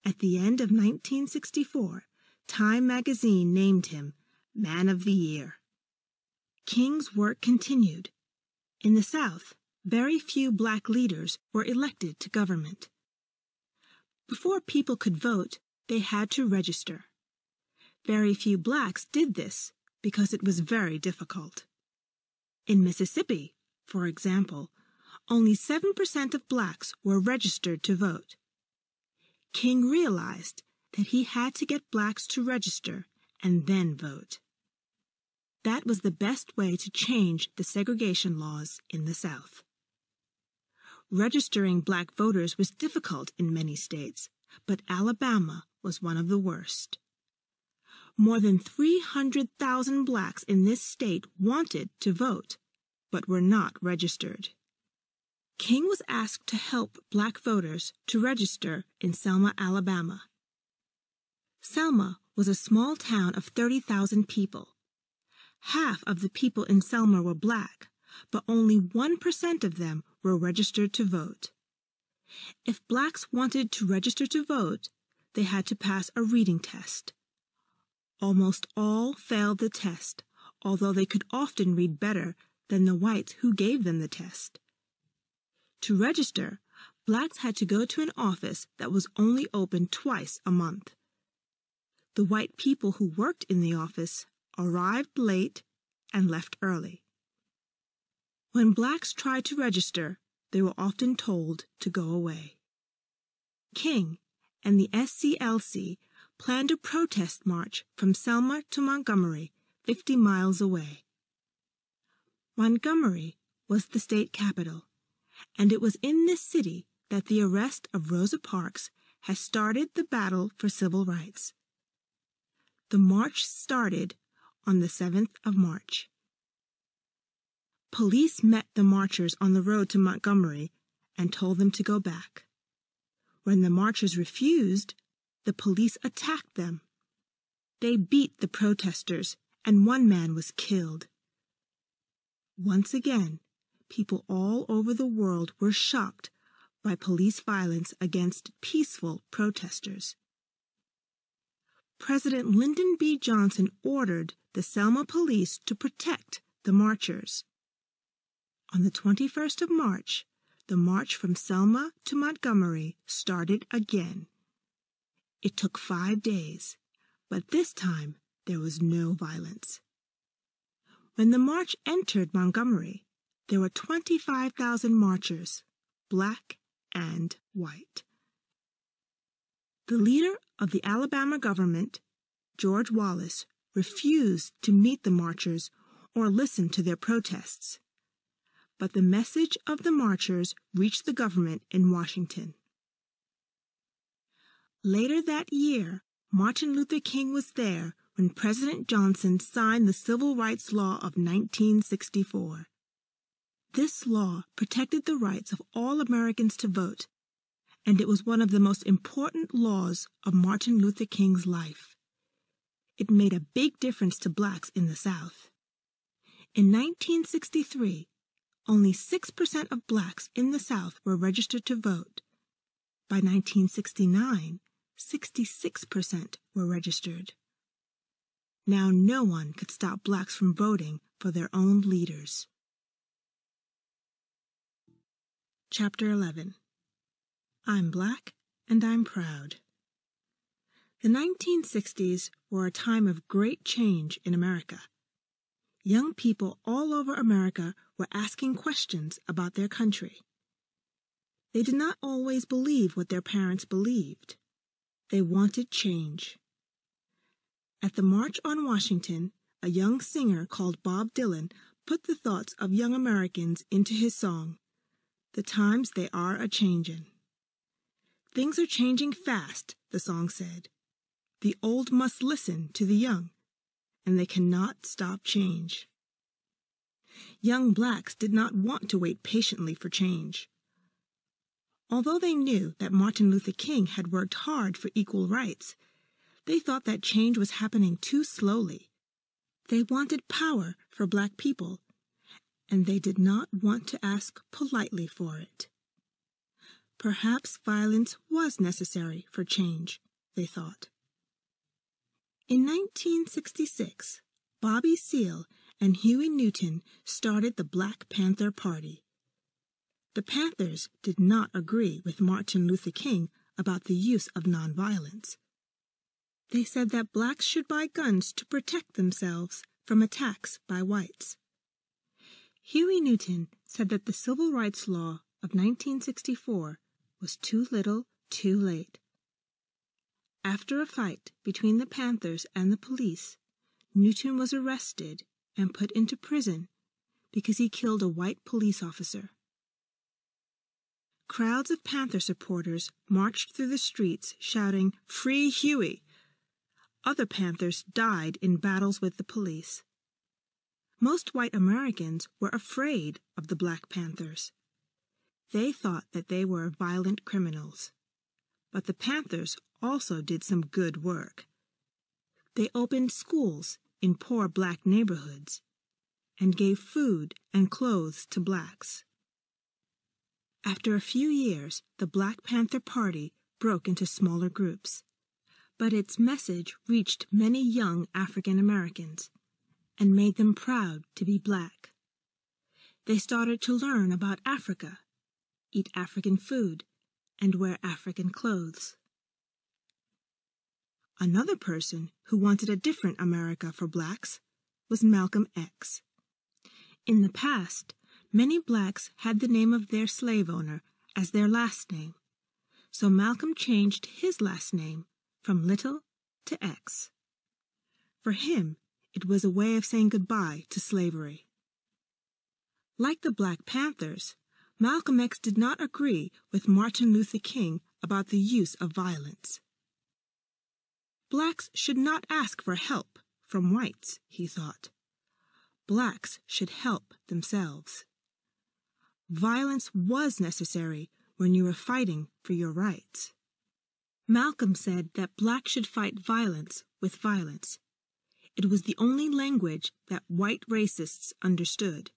At the end of 1964, Time magazine named him Man of the Year. King's work continued. In the South, very few black leaders were elected to government. Before people could vote, they had to register. Very few blacks did this because it was very difficult. In Mississippi, for example, only 7% of blacks were registered to vote. King realized that he had to get blacks to register and then vote. That was the best way to change the segregation laws in the South. Registering black voters was difficult in many states, but Alabama was one of the worst. More than 300,000 blacks in this state wanted to vote, but were not registered. King was asked to help black voters to register in Selma, Alabama. Selma was a small town of 30,000 people. Half of the people in Selma were black, but only 1% of them were registered to vote. If blacks wanted to register to vote, they had to pass a reading test. Almost all failed the test, although they could often read better than the whites who gave them the test. To register, blacks had to go to an office that was only open twice a month. The white people who worked in the office arrived late and left early. When blacks tried to register, they were often told to go away. King and the SCLC planned a protest march from Selma to Montgomery, 50 miles away. Montgomery was the state capital, and it was in this city that the arrest of Rosa Parks has started the battle for civil rights. The march started on the 7th of March. Police met the marchers on the road to Montgomery and told them to go back. When the marchers refused, the police attacked them. They beat the protesters, and one man was killed. Once again, people all over the world were shocked by police violence against peaceful protesters. President Lyndon B. Johnson ordered the Selma police to protect the marchers. On the 21st of March, the march from Selma to Montgomery started again. It took 5 days, but this time there was no violence. When the march entered Montgomery, there were 25,000 marchers, black and white. The leader of the Alabama government, George Wallace, refused to meet the marchers or listen to their protests. But the message of the marchers reached the government in Washington. Later that year, Martin Luther King was there when President Johnson signed the Civil Rights Law of 1964. This law protected the rights of all Americans to vote, and it was one of the most important laws of Martin Luther King's life. It made a big difference to blacks in the South. In 1963, only 6% of blacks in the South were registered to vote. By 1969, 66% were registered. Now no one could stop blacks from voting for their own leaders. Chapter 11. I'm Black and I'm Proud. The 1960s were a time of great change in America. Young people all over America were asking questions about their country. They did not always believe what their parents believed. They wanted change. At the March on Washington, a young singer called Bob Dylan put the thoughts of young Americans into his song, "The Times They Are A-Changin'." "Things are changing fast," the song said. "The old must listen to the young, and they cannot stop change." Young blacks did not want to wait patiently for change. Although they knew that Martin Luther King had worked hard for equal rights, they thought that change was happening too slowly. They wanted power for black people, and they did not want to ask politely for it. Perhaps violence was necessary for change, they thought. In 1966, Bobby Seale and Huey Newton started the Black Panther Party. The Panthers did not agree with Martin Luther King about the use of nonviolence. They said that blacks should buy guns to protect themselves from attacks by whites. Huey Newton said that the Civil Rights Law of 1964 was too little, too late. After a fight between the Panthers and the police, Newton was arrested and put into prison because he killed a white police officer. Crowds of Panther supporters marched through the streets shouting, "Free Huey!" Other Panthers died in battles with the police. Most white Americans were afraid of the Black Panthers. They thought that they were violent criminals. But the Panthers also did some good work. They opened schools in poor black neighborhoods and gave food and clothes to blacks. After a few years, the Black Panther Party broke into smaller groups, but its message reached many young African Americans and made them proud to be black. They started to learn about Africa, eat African food, and wear African clothes. Another person who wanted a different America for blacks was Malcolm X. In the past, many blacks had the name of their slave owner as their last name, so Malcolm changed his last name from Little to X. For him, it was a way of saying goodbye to slavery. Like the Black Panthers, Malcolm X did not agree with Martin Luther King about the use of violence. Blacks should not ask for help from whites, he thought. Blacks should help themselves. Violence was necessary when you were fighting for your rights. Malcolm said that blacks should fight violence with violence. It was the only language that white racists understood.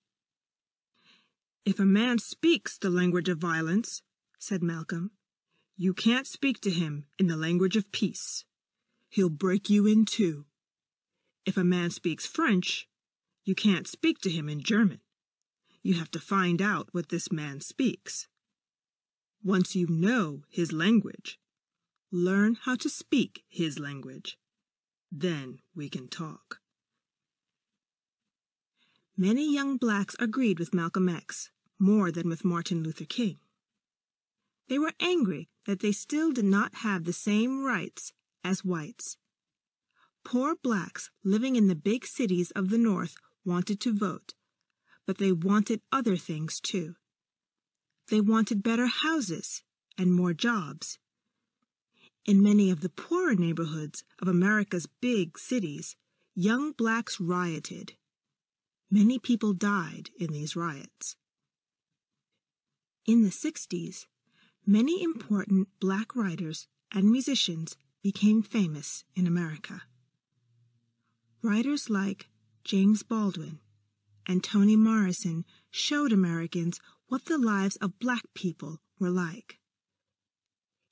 "If a man speaks the language of violence," said Malcolm, "you can't speak to him in the language of peace. He'll break you in two. If a man speaks French, you can't speak to him in German. You have to find out what this man speaks. Once you know his language, learn how to speak his language. Then we can talk." Many young blacks agreed with Malcolm X more than with Martin Luther King. They were angry that they still did not have the same rights as whites. Poor blacks living in the big cities of the North wanted to vote, but they wanted other things too. They wanted better houses and more jobs. In many of the poorer neighborhoods of America's big cities, young blacks rioted. Many people died in these riots. In the 60s, many important black writers and musicians became famous in America. Writers like James Baldwin and Toni Morrison showed Americans what the lives of black people were like.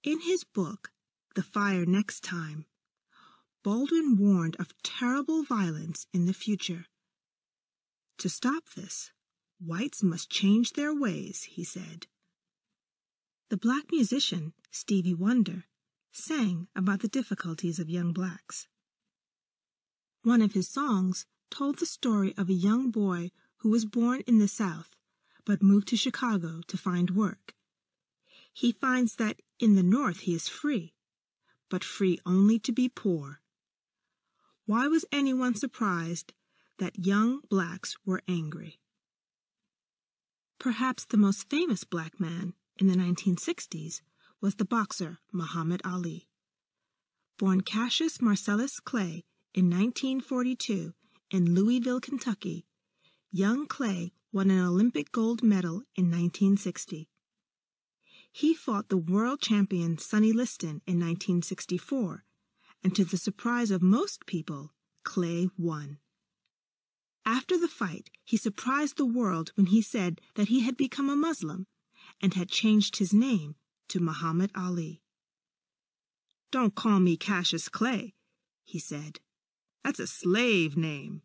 In his book, The Fire Next Time, Baldwin warned of terrible violence in the future. To stop this, whites must change their ways, he said. The black musician, Stevie Wonder, sang about the difficulties of young blacks. One of his songs told the story of a young boy who was born in the South but moved to Chicago to find work. He finds that in the North he is free, but free only to be poor. Why was anyone surprised that young blacks were angry? Perhaps the most famous black man in the 1960s was the boxer Muhammad Ali. Born Cassius Marcellus Clay in 1942 in Louisville, Kentucky, young Clay won an Olympic gold medal in 1960. He fought the world champion Sonny Liston in 1964, and to the surprise of most people, Clay won. After the fight, he surprised the world when he said that he had become a Muslim and had changed his name to Muhammad Ali. "Don't call me Cassius Clay," he said. "That's a slave name.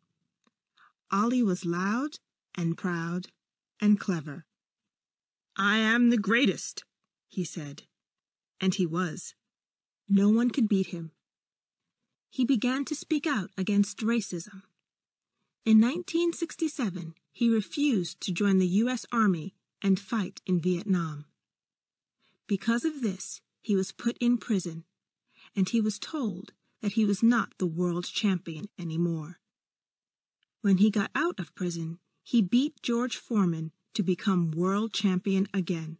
Ali was loud and proud and clever. "I am the greatest," he said. And he was. No one could beat him. He began to speak out against racism. In 1967, he refused to join the U.S. Army and fight in Vietnam. Because of this, he was put in prison, and he was told that he was not the world champion anymore. When he got out of prison, he beat George Foreman to become world champion again.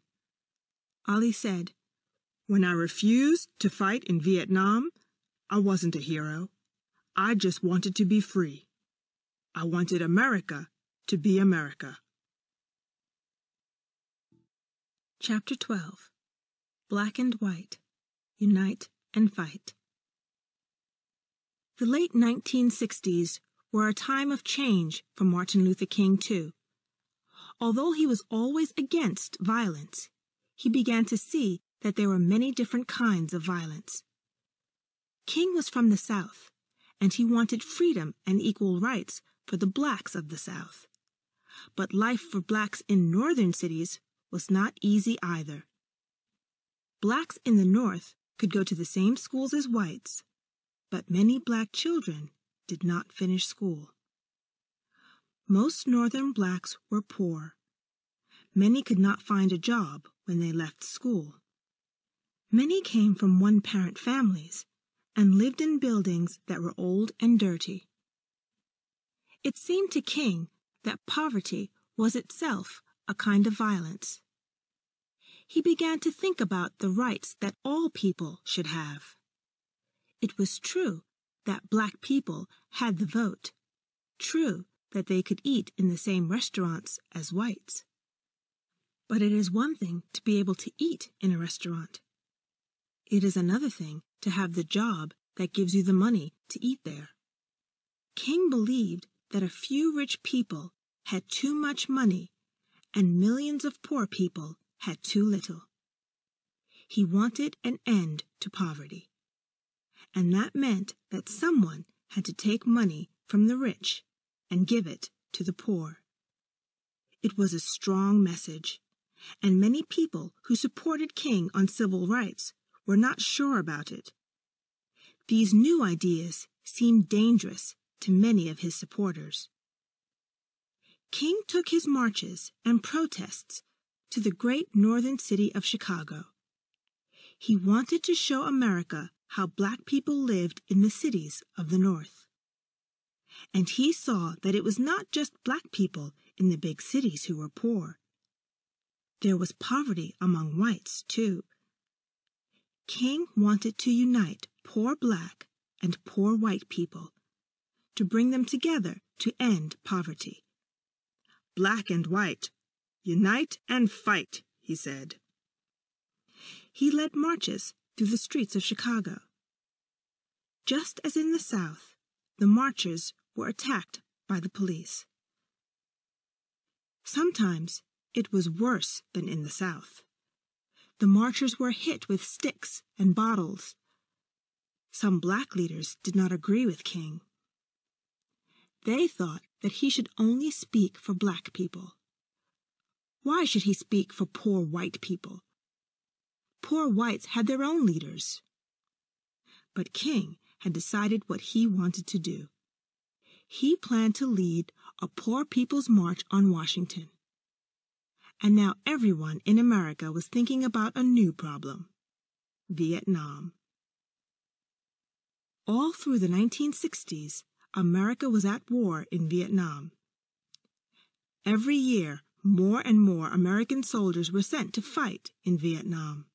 Ali said, "When I refused to fight in Vietnam, I wasn't a hero. I just wanted to be free. I wanted America to be America." Chapter 12. Black and White, Unite and Fight. The late 1960s were a time of change for Martin Luther King, too. Although he was always against violence, he began to see that there were many different kinds of violence. King was from the South, and he wanted freedom and equal rights for the blacks of the South. But life for blacks in northern cities was not easy either. Blacks in the North could go to the same schools as whites, but many black children did not finish school. Most northern blacks were poor. Many could not find a job when they left school. Many came from one-parent families and lived in buildings that were old and dirty. It seemed to King that poverty was itself a kind of violence. He began to think about the rights that all people should have. It was true that black people had the vote, true that they could eat in the same restaurants as whites. But it is one thing to be able to eat in a restaurant. It is another thing to have the job that gives you the money to eat there. King believed that a few rich people had too much money and millions of poor people had too little. He wanted an end to poverty, and that meant that someone had to take money from the rich and give it to the poor. It was a strong message, and many people who supported King on civil rights were not sure about it. These new ideas seemed dangerous to many of his supporters. King took his marches and protests to the great northern city of Chicago. He wanted to show America how black people lived in the cities of the North. And he saw that it was not just black people in the big cities who were poor. There was poverty among whites, too. King wanted to unite poor black and poor white people, to bring them together to end poverty. "Black and white, unite and fight," he said. He led marches through the streets of Chicago. Just as in the South, the marchers were attacked by the police. Sometimes it was worse than in the South. The marchers were hit with sticks and bottles. Some black leaders did not agree with King. They thought that he should only speak for black people. Why should he speak for poor white people? Poor whites had their own leaders. But King had decided what he wanted to do. He planned to lead a poor people's march on Washington. And now everyone in America was thinking about a new problem: Vietnam. All through the 1960s, America was at war in Vietnam. Every year, more and more American soldiers were sent to fight in Vietnam.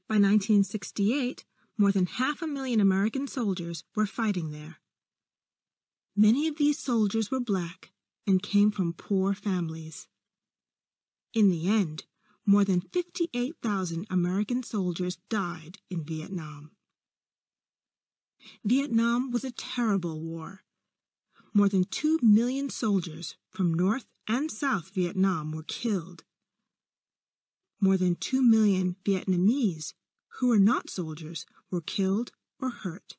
By 1968, more than 500,000 American soldiers were fighting there. Many of these soldiers were black and came from poor families. In the end, more than 58,000 American soldiers died in Vietnam. Vietnam was a terrible war. More than 2 million soldiers from North and South Vietnam were killed. More than 2 million Vietnamese, who were not soldiers, were killed or hurt.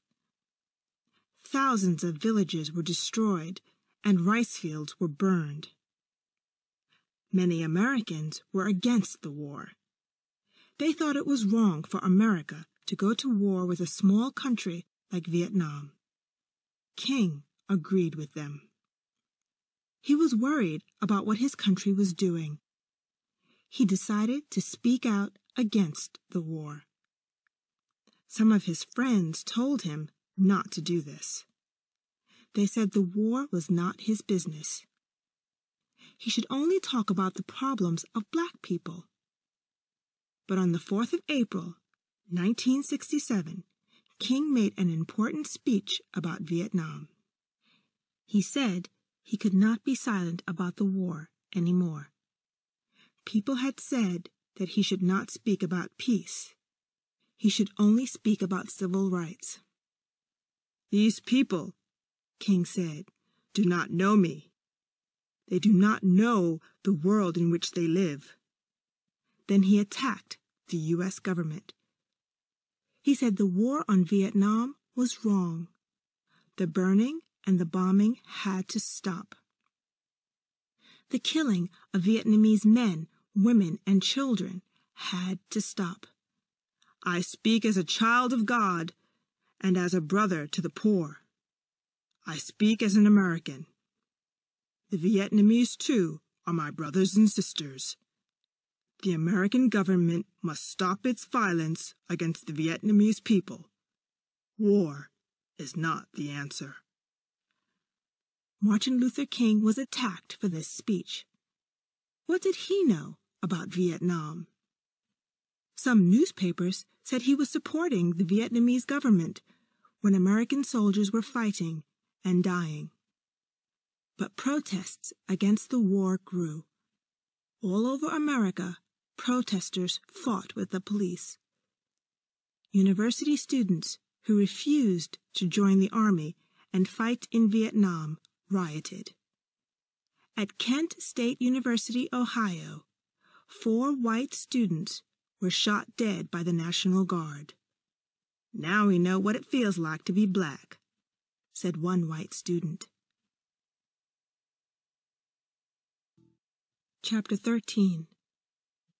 Thousands of villages were destroyed, and rice fields were burned. Many Americans were against the war. They thought it was wrong for America to go to war with a small country like Vietnam. King agreed with them. He was worried about what his country was doing. He decided to speak out against the war. Some of his friends told him not to do this. They said the war was not his business. He should only talk about the problems of black people. But on the 4th of April, 1967, King made an important speech about Vietnam. He said he could not be silent about the war anymore. People had said that he should not speak about peace. He should only speak about civil rights. "These people," King said, "do not know me. They do not know the world in which they live." Then he attacked the U.S. government. He said the war on Vietnam was wrong. The burning and the bombing had to stop. The killing of Vietnamese men, women, and children had to stop. "I speak as a child of God and as a brother to the poor. I speak as an American. The Vietnamese, too, are my brothers and sisters. The American government must stop its violence against the Vietnamese people. War is not the answer." Martin Luther King was attacked for this speech. What did he know about Vietnam? Some newspapers said he was supporting the Vietnamese government when American soldiers were fighting and dying. But protests against the war grew. All over America, protesters fought with the police. University students who refused to join the army and fight in Vietnam rioted. At Kent State University, Ohio, 4 white students were shot dead by the National Guard. "Now we know what it feels like to be black," said one white student. Chapter 13.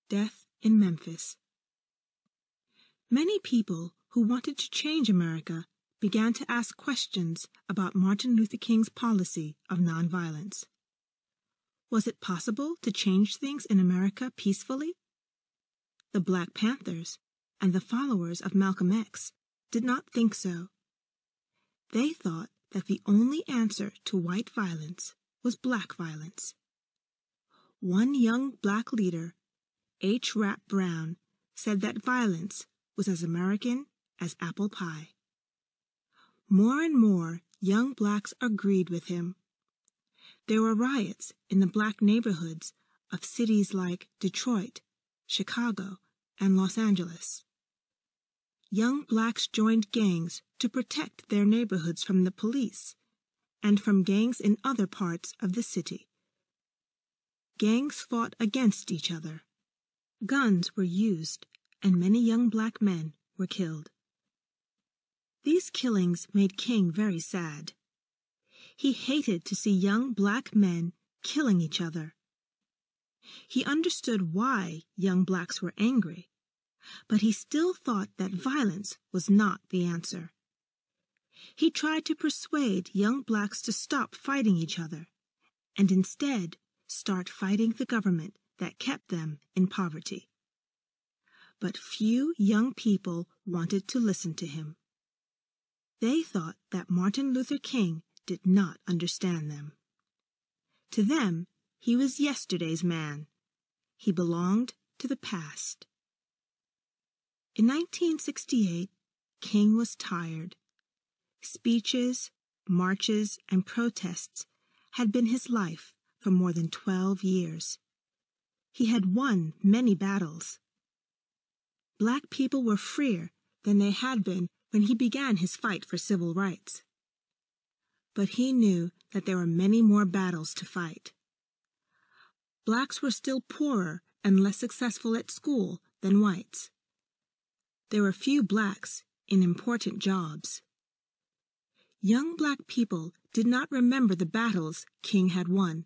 Death in Memphis. Many people who wanted to change America began to ask questions about Martin Luther King's policy of nonviolence. Was it possible to change things in America peacefully? The Black Panthers and the followers of Malcolm X did not think so. They thought that the only answer to white violence was black violence. One young black leader, H. Rap Brown, said that violence was as American as apple pie. More and more young blacks agreed with him. There were riots in the black neighborhoods of cities like Detroit, Chicago, and Los Angeles. Young blacks joined gangs to protect their neighborhoods from the police and from gangs in other parts of the city. Gangs fought against each other. Guns were used, and many young black men were killed. These killings made King very sad. He hated to see young black men killing each other. He understood why young blacks were angry, but he still thought that violence was not the answer. He tried to persuade young blacks to stop fighting each other and instead start fighting the government that kept them in poverty. But few young people wanted to listen to him. They thought that Martin Luther King did not understand them. To them, he was yesterday's man. He belonged to the past. In 1968, King was tired. Speeches, marches, and protests had been his life for more than 12 years. He had won many battles. Black people were freer than they had been when he began his fight for civil rights. But he knew that there were many more battles to fight. Blacks were still poorer and less successful at school than whites. There were few blacks in important jobs. Young black people did not remember the battles King had won.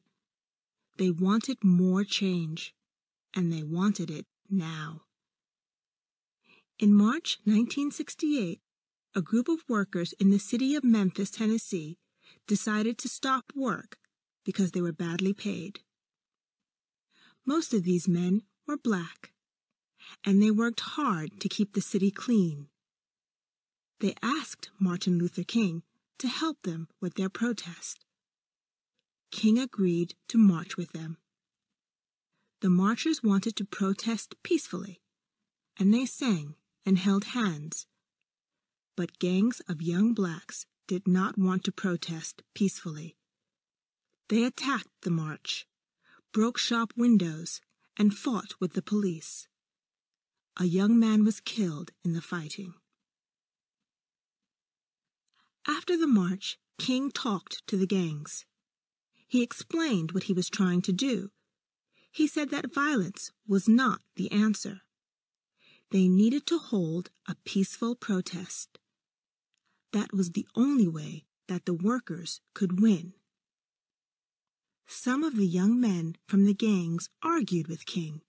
They wanted more change, and they wanted it now. In March 1968, a group of workers in the city of Memphis, Tennessee, decided to stop work because they were badly paid. Most of these men were black, and they worked hard to keep the city clean. They asked Martin Luther King to help them with their protest. King agreed to march with them. The marchers wanted to protest peacefully, and they sang and held hands. But gangs of young blacks did not want to protest peacefully. They attacked the march, broke shop windows, and fought with the police. A young man was killed in the fighting. After the march, King talked to the gangs. He explained what he was trying to do. He said that violence was not the answer. They needed to hold a peaceful protest. That was the only way that the workers could win. Some of the young men from the gangs argued with King.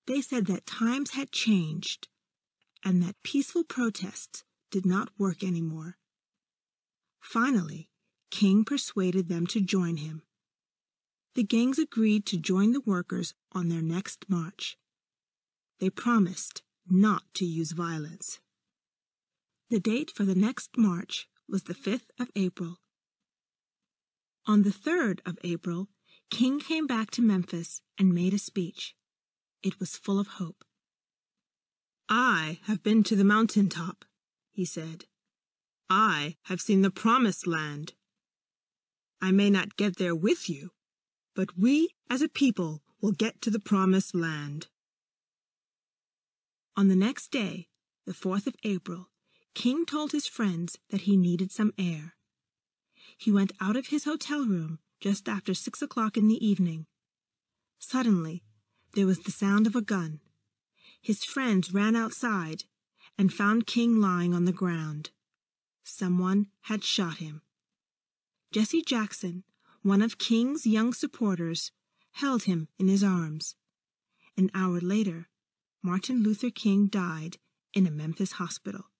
They said that times had changed and that peaceful protests did not work anymore. Finally, King persuaded them to join him. The gangs agreed to join the workers on their next march. They promised not to use violence. The date for the next march was the 5th of April. On the 3rd of April, King came back to Memphis and made a speech. It was full of hope. "I have been to the mountaintop," he said. "I have seen the promised land. I may not get there with you, but we as a people will get to the promised land." On the next day, the 4th of April, King told his friends that he needed some air. He went out of his hotel room just after 6 o'clock in the evening. Suddenly, there was the sound of a gun. His friends ran outside and found King lying on the ground. Someone had shot him. Jesse Jackson, one of King's young supporters, held him in his arms. An hour later, Martin Luther King died in a Memphis hospital.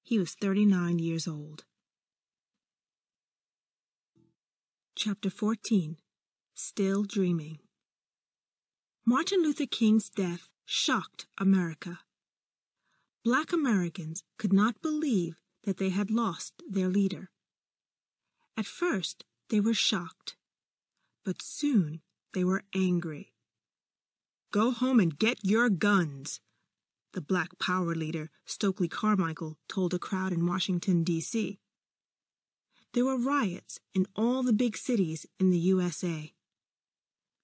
He was 39 years old. Chapter 14. Still Dreaming. Martin Luther King's death shocked America. Black Americans could not believe that they had lost their leader. At first, they were shocked, but soon they were angry. "Go home and get your guns," the Black Power leader, Stokely Carmichael, told a crowd in Washington, D.C. There were riots in all the big cities in the USA.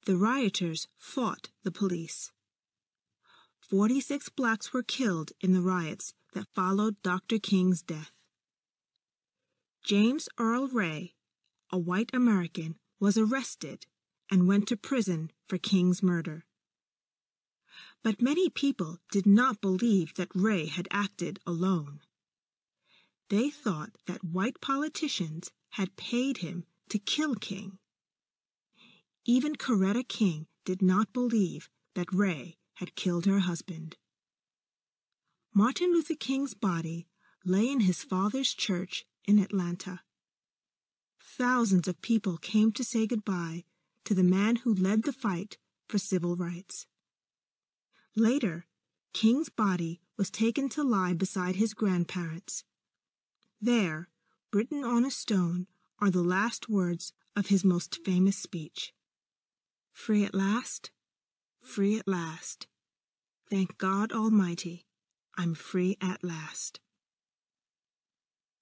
The rioters fought the police. 46 blacks were killed in the riots that followed Dr. King's death. James Earl Ray, a white American, was arrested and went to prison for King's murder. But many people did not believe that Ray had acted alone. They thought that white politicians had paid him to kill King. Even Coretta King did not believe that Ray had killed her husband. Martin Luther King's body lay in his father's church in Atlanta. Thousands of people came to say goodbye to the man who led the fight for civil rights. Later, King's body was taken to lie beside his grandparents. There, written on a stone, are the last words of his most famous speech. "Free at last, free at last. Thank God Almighty, I'm free at last."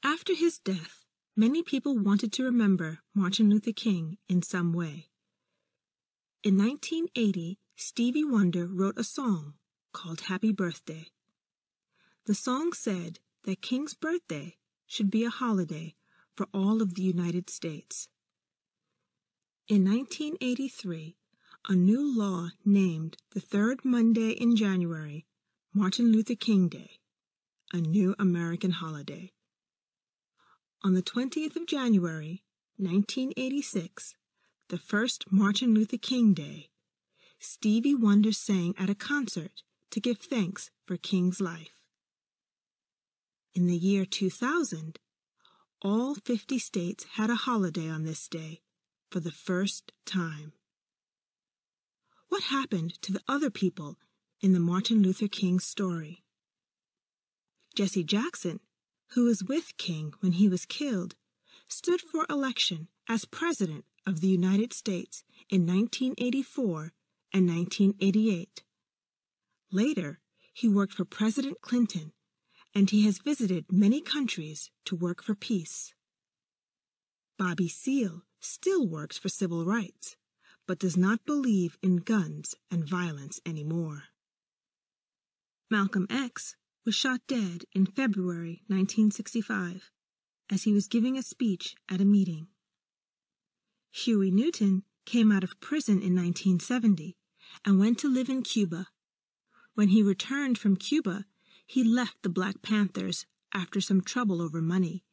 After his death, many people wanted to remember Martin Luther King in some way. In 1980, Stevie Wonder wrote a song called Happy Birthday. The song said that King's birthday should be a holiday for all of the United States. In 1983, a new law named the third Monday in January Martin Luther King Day, a new American holiday. On the 20th of January, 1986, the first Martin Luther King Day, Stevie Wonder sang at a concert to give thanks for King's life. In the year 2000, all 50 states had a holiday on this day for the first time. What happened to the other people in the Martin Luther King story? Jesse Jackson, who was with King when he was killed, stood for election as President of the United States in 1984 and 1988. Later, he worked for President Clinton, and he has visited many countries to work for peace. Bobby Seale still works for civil rights, but does not believe in guns and violence anymore. Malcolm X was shot dead in February 1965 as he was giving a speech at a meeting. Huey Newton came out of prison in 1970 and went to live in Cuba. When he returned from Cuba, he left the Black Panthers after some trouble over money.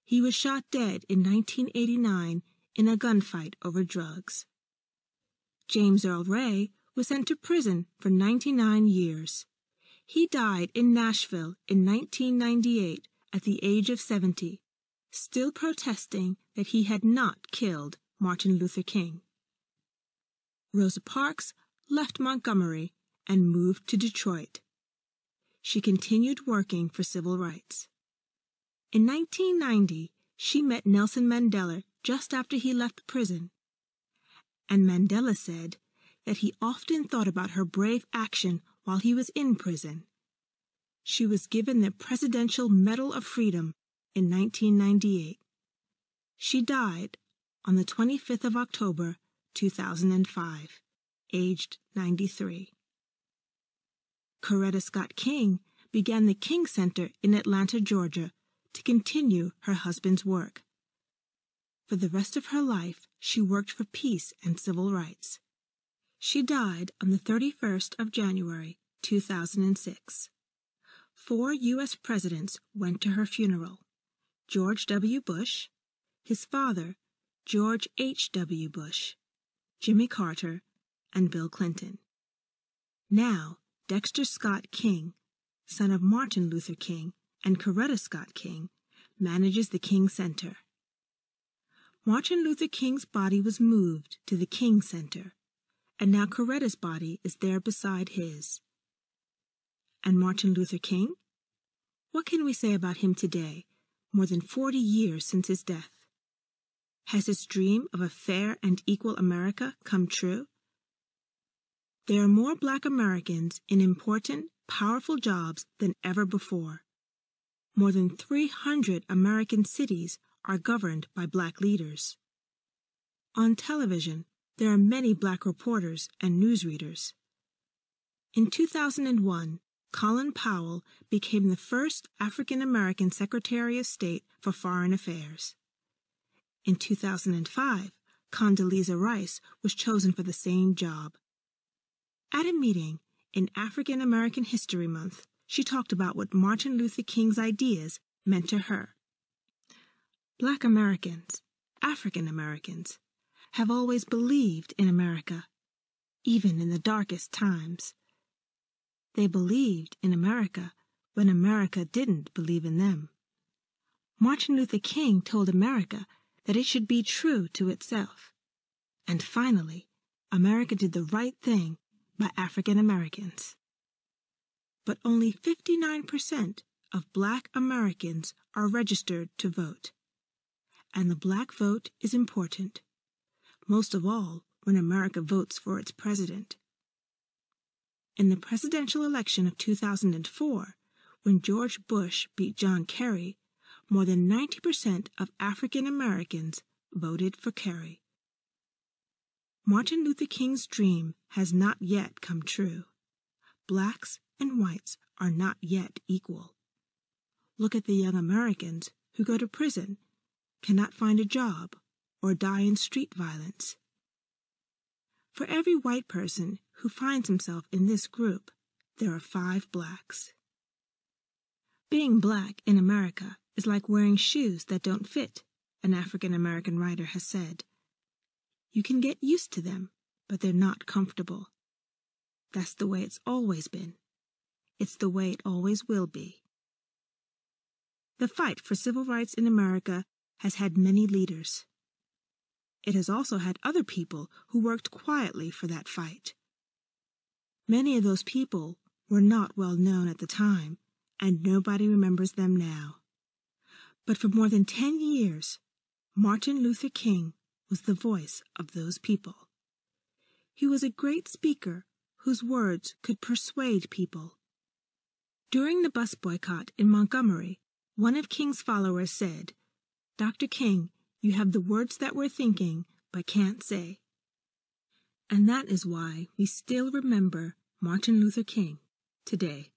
He was shot dead in 1989 in a gunfight over drugs. James Earl Ray was sent to prison for 99 years. He died in Nashville in 1998 at the age of 70, still protesting that he had not killed Martin Luther King. Rosa Parks left Montgomery and moved to Detroit. She continued working for civil rights. In 1990, she met Nelson Mandela just after he left prison, and Mandela said that he often thought about her brave action while he was in prison. She was given the Presidential Medal of Freedom in 1998. She died on the 25th of October, 2005, aged 93. Coretta Scott King began the King Center in Atlanta, Georgia, to continue her husband's work. For the rest of her life, she worked for peace and civil rights. She died on the 31st of January, 2006. 4 U.S. presidents went to her funeral: George W. Bush, his father, George H.W. Bush, Jimmy Carter, and Bill Clinton. Now, Dexter Scott King, son of Martin Luther King and Coretta Scott King, manages the King Center. Martin Luther King's body was moved to the King Center, and now Coretta's body is there beside his. And Martin Luther King? What can we say about him today, more than 40 years since his death? Has his dream of a fair and equal America come true? There are more Black Americans in important, powerful jobs than ever before. More than 300 American cities are governed by Black leaders. On television, there are many Black reporters and newsreaders. In 2001, Colin Powell became the first African-American Secretary of State for Foreign Affairs. In 2005, Condoleezza Rice was chosen for the same job. At a meeting in African American History Month, she talked about what Martin Luther King's ideas meant to her. Black Americans, African Americans, have always believed in America, even in the darkest times. They believed in America when America didn't believe in them. Martin Luther King told America that it should be true to itself. And finally, America did the right thing by African Americans. But only 59% of Black Americans are registered to vote. And the Black vote is important, most of all when America votes for its president. In the presidential election of 2004, when George Bush beat John Kerry, more than 90% of African Americans voted for Kerry. Martin Luther King's dream has not yet come true. Blacks and whites are not yet equal. Look at the young Americans who go to prison, cannot find a job, or die in street violence. For every white person who finds himself in this group, there are 5 blacks. Being Black in America is like wearing shoes that don't fit, an African-American writer has said. You can get used to them, but they're not comfortable. That's the way it's always been. It's the way it always will be. The fight for civil rights in America has had many leaders. It has also had other people who worked quietly for that fight. Many of those people were not well known at the time, and nobody remembers them now. But for more than 10 years, Martin Luther King was the voice of those people. He was a great speaker whose words could persuade people. During the bus boycott in Montgomery, one of King's followers said, "Dr. King, you have the words that we're thinking but can't say." And that is why we still remember Martin Luther King today.